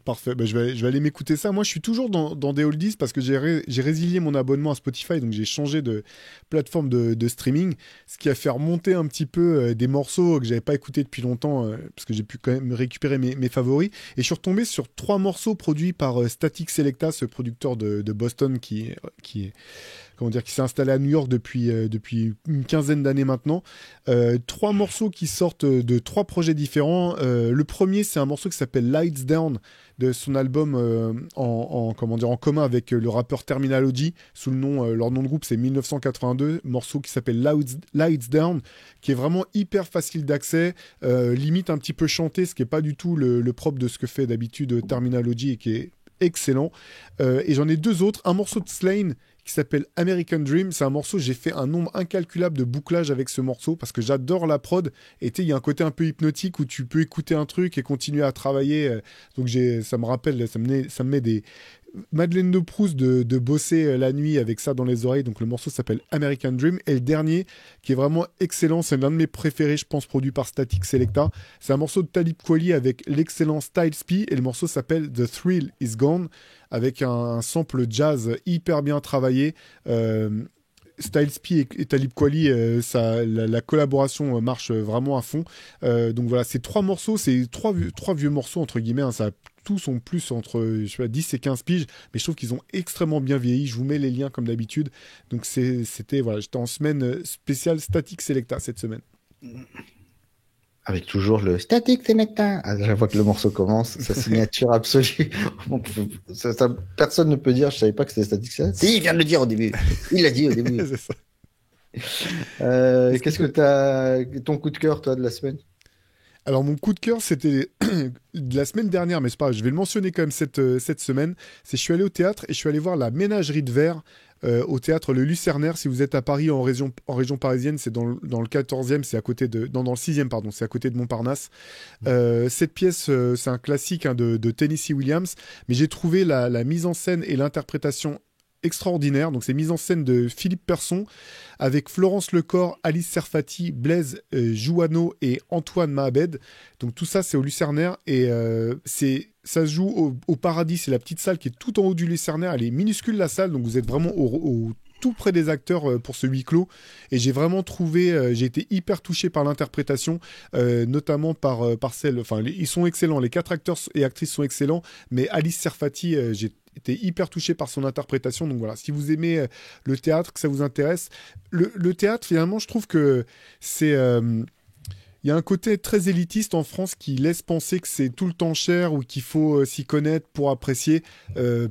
parfait. Je vais aller m'écouter ça. Moi, je suis toujours dans des oldies parce que j'ai résilié mon abonnement à Spotify, donc j'ai changé de plateforme de streaming, ce qui a fait remonter un petit peu des morceaux que j'avais pas écoutés depuis longtemps, parce que j'ai pu quand même récupérer mes favoris. Et je suis retombé sur 3 morceaux produits par Static Selecta, ce producteur de Boston qui est comment dire, qui s'est installé à New York depuis une quinzaine d'années maintenant. 3 morceaux qui sortent de 3 projets différents. Le premier, c'est un morceau qui s'appelle Lights Down de son album comment dire, en commun avec le rappeur Terminology. Sous le nom, leur nom de groupe, c'est 1982. Morceau qui s'appelle Lights Down, qui est vraiment hyper facile d'accès, limite un petit peu chanté, ce qui n'est pas du tout le propre de ce que fait d'habitude Terminology et qui est excellent. Et j'en ai 2 autres. Un morceau de Slane qui s'appelle American Dream. C'est un morceau, j'ai fait un nombre incalculable de bouclages avec ce morceau parce que j'adore la prod. Et tu sais, il y a un côté un peu hypnotique où tu peux écouter un truc et continuer à travailler. Donc ça me rappelle, ça me met des Madeleine de Proust de bosser la nuit avec ça dans les oreilles. Donc le morceau s'appelle American Dream. Et le dernier, qui est vraiment excellent, c'est l'un de mes préférés, je pense, produit par Static Selecta. C'est un morceau de Talib Kweli avec l'excellent Styles P. Et le morceau s'appelle The Thrill Is Gone, avec un sample jazz hyper bien travaillé. Styles P et Talib Kweli, la collaboration marche vraiment à fond. Donc voilà, ces 3 morceaux, c'est trois vieux morceaux, entre guillemets. Hein, tous ont plus entre je sais pas, 10 et 15 piges, mais je trouve qu'ils ont extrêmement bien vieilli. Je vous mets les liens comme d'habitude. Donc voilà, j'étais en semaine spéciale Static Selecta cette semaine. Avec toujours le statique Selecta. À chaque fois que le morceau commence, sa signature absolue. Personne ne peut dire, je savais pas que c'était statique Selecta. Si, il vient de le dire au début. Il l'a dit au début. C'est ça. Qu'est-ce que t'as, ton coup de cœur, toi, de la semaine? Alors mon coup de cœur, c'était de la semaine dernière, mais c'est pas grave, je vais le mentionner quand même cette semaine. Je suis allé au théâtre et je suis allé voir La Ménagerie de Verre au théâtre Le Lucernaire. Si vous êtes à Paris, en région parisienne, c'est dans le 14e, c'est à côté dans le 6e, pardon, c'est à côté de Montparnasse. Cette pièce, c'est un classique hein, de Tennessee Williams, mais j'ai trouvé la mise en scène et l'interprétation extraordinaire. Donc c'est mise en scène de Philippe Persson avec Florence Lecor, Alice Serfati, Blaise Jouanneau et Antoine Mahabed. Donc tout ça c'est au Lucernaire et ça se joue au Paradis. C'est la petite salle qui est tout en haut du Lucernaire. Elle est minuscule la salle, donc vous êtes vraiment tout près des acteurs pour ce huis clos. Et j'ai vraiment trouvé, j'ai été hyper touché par l'interprétation, notamment par celle, enfin, ils sont excellents, les 4 acteurs et actrices sont excellents, mais Alice Serfati, j'ai été hyper touché par son interprétation. Donc voilà, si vous aimez le théâtre, que ça vous intéresse, le théâtre, finalement, je trouve que c'est... il y a un côté très élitiste en France qui laisse penser que c'est tout le temps cher ou qu'il faut s'y connaître pour apprécier.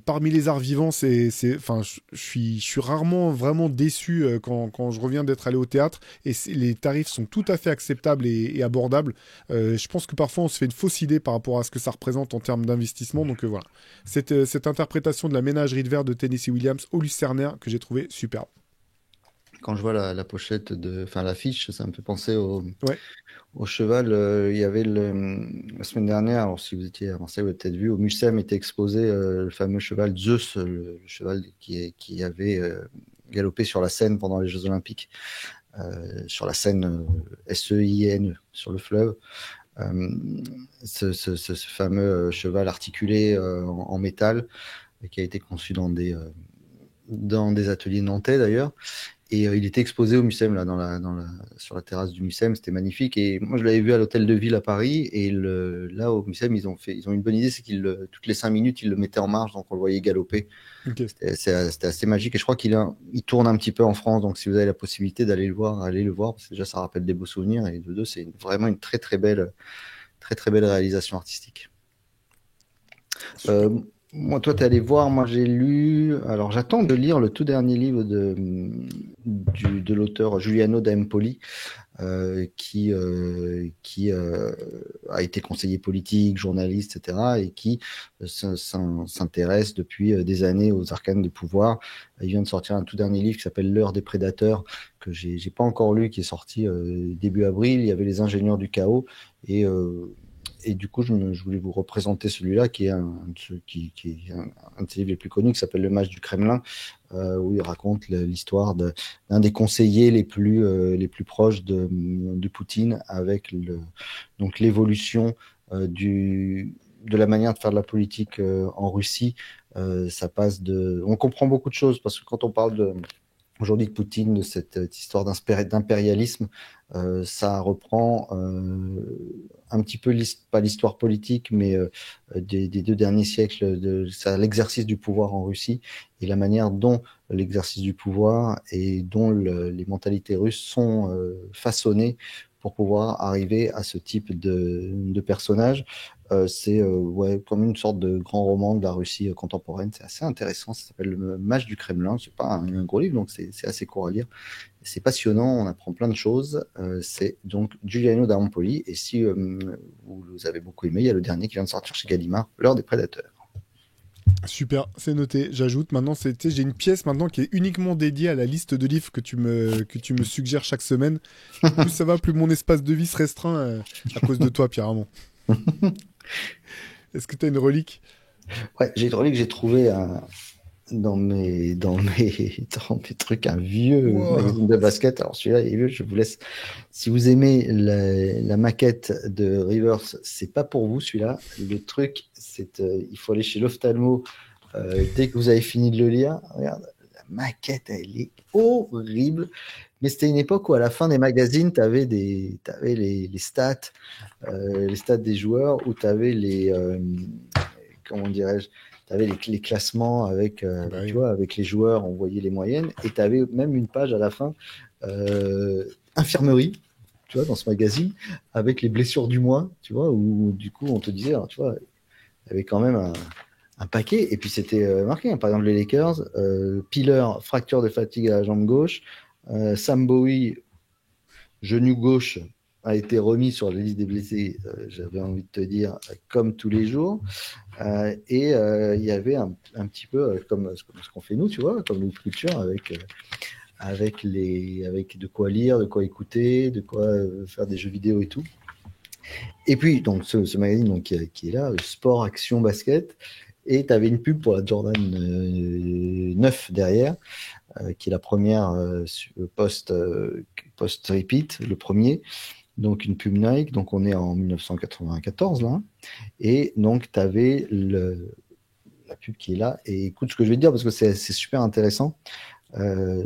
Parmi les arts vivants, enfin, je suis rarement vraiment déçu quand je reviens d'être allé au théâtre et les tarifs sont tout à fait acceptables et abordables. Je pense que parfois on se fait une fausse idée par rapport à ce que ça représente en termes d'investissement. Donc voilà, cette interprétation de la ménagerie de verre de Tennessee Williams au Lucernaire que j'ai trouvé superbe. Quand je vois la pochette enfin l'affiche, ça me fait penser Ouais, au cheval. Il y avait la semaine dernière, alors si vous étiez à Marseille, vous avez peut-être vu, au Mucem était exposé le fameux cheval Zeus, le cheval qui avait galopé sur la Seine pendant les Jeux Olympiques, sur la Seine Seine, sur le fleuve. Euh, ce fameux cheval articulé en métal qui a été conçu dans des ateliers nantais d'ailleurs. Et il était exposé au Mucem, là, sur la terrasse du Mucem, c'était magnifique. Et moi, je l'avais vu à l'hôtel de ville à Paris. Et là, au Mucem, ils ont une bonne idée, c'est toutes les 5 minutes, ils le mettaient en marche, donc on le voyait galoper. ok. C'était assez magique. Et je crois il tourne un petit peu en France, donc si vous avez la possibilité d'aller le voir, allez le voir, parce que déjà, ça rappelle des beaux souvenirs. Et de deux, c'est vraiment une très, très belle réalisation artistique. Super. Euh, Moi, toi, t'es allé voir, moi j'ai lu. Alors, j'attends de lire le tout dernier livre de l'auteur Giuliano d'Empoli, qui a été conseiller politique, journaliste, etc., et qui s'intéresse depuis des années aux arcanes de pouvoir. Il vient de sortir un tout dernier livre qui s'appelle L'heure des prédateurs, que j'ai pas encore lu, qui est sorti début avril. Il y avait Les ingénieurs du chaos, et et du coup, je voulais vous représenter celui-là, qui est qui est un de ses livres les plus connus, qui s'appelle Le Mage du Kremlin, où il raconte l'histoire d'un des conseillers les plus proches de Poutine, avec donc l'évolution de la manière de faire de la politique en Russie. Ça passe on comprend beaucoup de choses, parce que quand on parle aujourd'hui de Poutine, de cette histoire d'impérialisme, ça reprend un petit peu, pas l'histoire politique, mais des 2 derniers siècles, l'exercice du pouvoir en Russie et la manière dont l'exercice du pouvoir et dont les mentalités russes sont façonnées pour pouvoir arriver à ce type de personnage. C'est ouais, comme une sorte de grand roman de la Russie contemporaine. C'est assez intéressant. Ça s'appelle Le Mage du Kremlin. C'est pas un gros livre, donc c'est assez court à lire. C'est passionnant, on apprend plein de choses. C'est donc Giuliano da Empoli. Et si vous avez beaucoup aimé, il y a le dernier qui vient de sortir chez Gallimard, L'heure des prédateurs. Super, c'est noté. J'ajoute maintenant, j'ai une pièce maintenant qui est uniquement dédiée à la liste de livres que tu me suggères chaque semaine. Plus ça va, plus mon espace de vie se restreint à cause de toi, Pierre-Armand. Est-ce que tu as une relique? Ouais, j'ai une relique que j'ai trouvé dans mes trucs, un vieux Wow. magazine de basket. Alors celui-là, il est vieux, je vous laisse. Si vous aimez la maquette de Rivers, c'est pas pour vous celui-là. Le truc, il faut aller chez l'ophtalmo dès que vous avez fini de le lire. Regarde, la maquette, elle est horrible. Mais c'était une époque où à la fin des magazines, tu avais les stats des joueurs, où tu avais comment dirais-je, tu avais les classements avec, Bah tu oui. vois, avec les joueurs, on voyait les moyennes, et tu avais même une page à la fin, infirmerie, tu vois, dans ce magazine, avec les blessures du mois, tu vois, où du coup, on te disait, alors, tu vois, il y avait quand même un paquet, et puis c'était marqué, hein, par exemple, les Lakers, Piller, fracture de fatigue à la jambe gauche, Sam Bowie, genou gauche, a été remis sur la liste des blessés, j'avais envie de te dire, comme tous les jours. Et il y avait un petit peu comme ce qu'on fait nous, tu vois, comme une culture avec de quoi lire, de quoi écouter, de quoi faire des jeux vidéo et tout. Et puis, donc, ce magazine donc, qui est là, sport, action, basket. Et tu avais une pub pour la Jordan 9 derrière, qui est la première post-repeat, le premier. Donc, une pub Nike. Donc, on est en 1994, là. Et donc, tu avais la pub qui est là. Et écoute ce que je vais te dire, parce que c'est super intéressant. Euh,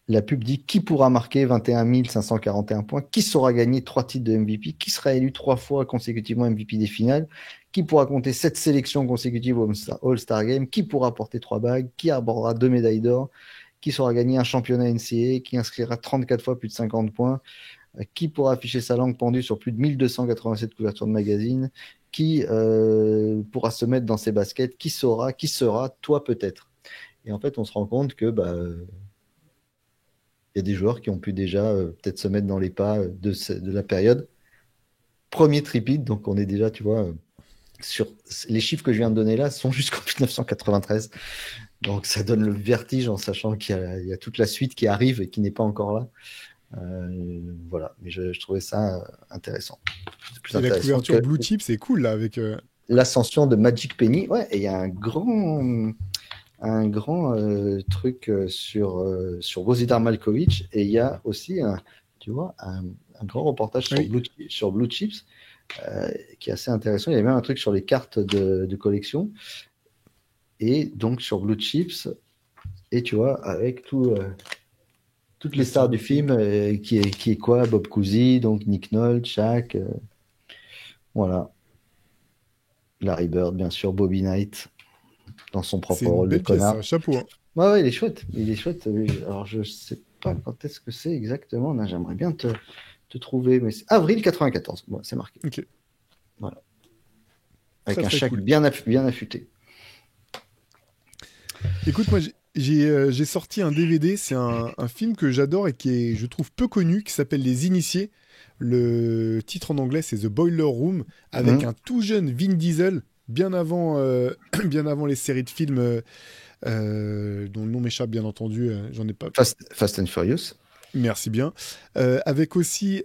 la pub dit qui pourra marquer 21 541 points, qui saura gagner 3 titres de MVP, qui sera élu 3 fois consécutivement MVP des finales, qui pourra compter 7 sélections consécutives au All-Star Game, qui pourra porter 3 bagues, qui arborera 2 médailles d'or, qui saura gagner un championnat NCAA, qui inscrira 34 fois plus de 50 points, qui pourra afficher sa langue pendue sur plus de 1287 couvertures de magazines, qui pourra se mettre dans ses baskets, qui sera, toi peut-être. Et en fait, on se rend compte que y a des joueurs qui ont pu déjà peut-être se mettre dans les pas de la période. Premier tripit, donc on est déjà, tu vois, sur les chiffres que je viens de donner là sont jusqu'en 1993. Donc ça donne le vertige en sachant qu'il y a toute la suite qui arrive et qui n'est pas encore là. Voilà, mais je trouvais ça intéressant. Plus intéressant la couverture Blue Chip, c'est cool là avec l'ascension de Magic Penny. Ouais, et il y a un grand truc sur Bozidar Malkovich, et il y a aussi un grand reportage sur Blue Chips qui est assez intéressant. Il y a même un truc sur les cartes de collection, et donc sur Blue Chips, et tu vois, avec toutes les stars du film, qui est quoi, Bob Cousy, donc Nick Nolte, Shaq, voilà, Larry Bird, bien sûr, Bobby Knight dans son propre rôle de connard. C'est un chapeau. Hein. Ouais, il est chouette. Alors, je sais pas quand est-ce que c'est exactement. Là, j'aimerais bien te trouver, mais c'est avril 94. Bon, c'est marqué. Ok. Voilà. Avec un Shaq bien affûté. Écoute, moi, j'ai sorti un DVD. C'est un film que j'adore et qui est, je trouve, peu connu, qui s'appelle Les Initiés. Le titre en anglais, c'est The Boiler Room, avec un tout jeune Vin Diesel, bien avant les séries de films dont le nom m'échappe, bien entendu. J'en ai pas. Fast and Furious. Merci bien. Avec aussi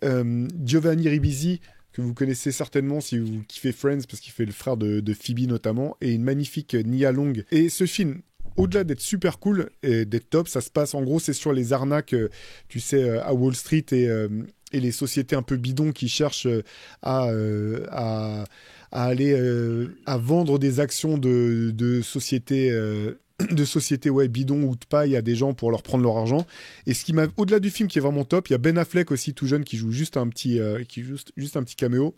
Giovanni Ribisi, que vous connaissez certainement si vous kiffez Friends, parce qu'il fait le frère de Phoebe notamment, et une magnifique Nia Long. Et ce film, au-delà d'être super cool et d'être top, ça se passe, en gros, c'est sur les arnaques, tu sais, à Wall Street et les sociétés un peu bidons qui cherchent à aller à vendre des actions de sociétés bidons ou de paille à des gens pour leur prendre leur argent. Et ce qui m'a, au-delà du film qui est vraiment top, il y a Ben Affleck aussi tout jeune qui joue juste un petit caméo.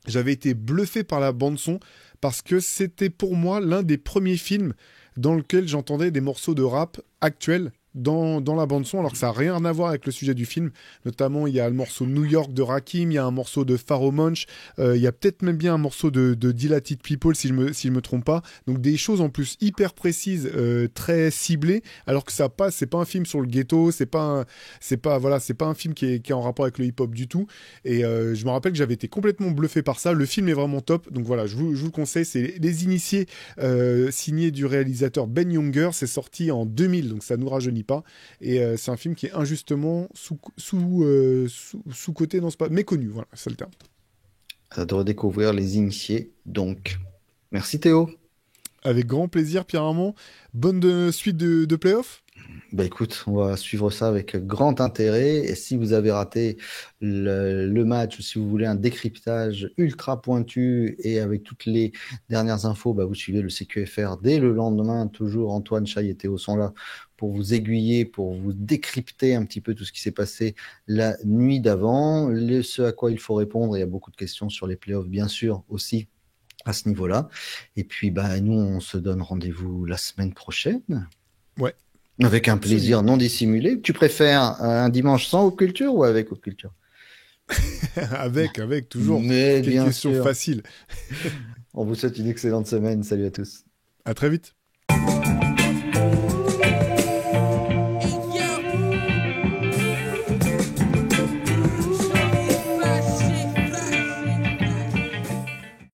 J'avais été bluffé par la bande son parce que c'était pour moi l'un des premiers films dans lequel j'entendais des morceaux de rap actuels dans la bande-son, alors que ça n'a rien à voir avec le sujet du film. Notamment, il y a le morceau New York de Rakim, il y a un morceau de Pharoah Monch, il y a peut-être même bien un morceau de Dilated People, si je me trompe pas. Donc des choses en plus hyper précises, très ciblées, alors que ça passe, c'est pas un film sur le ghetto, c'est pas un film qui est en rapport avec le hip-hop du tout. Et je me rappelle que j'avais été complètement bluffé par ça. Le film est vraiment top, donc voilà, je vous le conseille. C'est Les Initiés, signé du réalisateur Ben Younger. C'est sorti en 2000, donc ça nous rajeunit pas. Et c'est un film qui est injustement sous-coté, non, c'est pas méconnu, voilà, c'est le terme. Ça doit redécouvrir Les Initiés, donc. Merci Théo. Avec grand plaisir, Pierre Armand. Bonne suite de playoff. Bah écoute, on va suivre ça avec grand intérêt. Et si vous avez raté le match, ou si vous voulez un décryptage ultra pointu et avec toutes les dernières infos, bah vous suivez le CQFR dès le lendemain. Toujours Antoine, Chaille et Théo sont là pour vous aiguiller, pour vous décrypter un petit peu tout ce qui s'est passé la nuit d'avant, ce à quoi il faut répondre. Il y a beaucoup de questions sur les playoffs, bien sûr, aussi à ce niveau-là. Et puis, bah, nous, on se donne rendez-vous la semaine prochaine. Ouais. Avec un plaisir non dissimulé. Tu préfères un dimanche sans Haute Culture ou avec Haute Culture? avec, toujours. Mais bien question sûr. Facile. On vous souhaite une excellente semaine. Salut à tous. À très vite.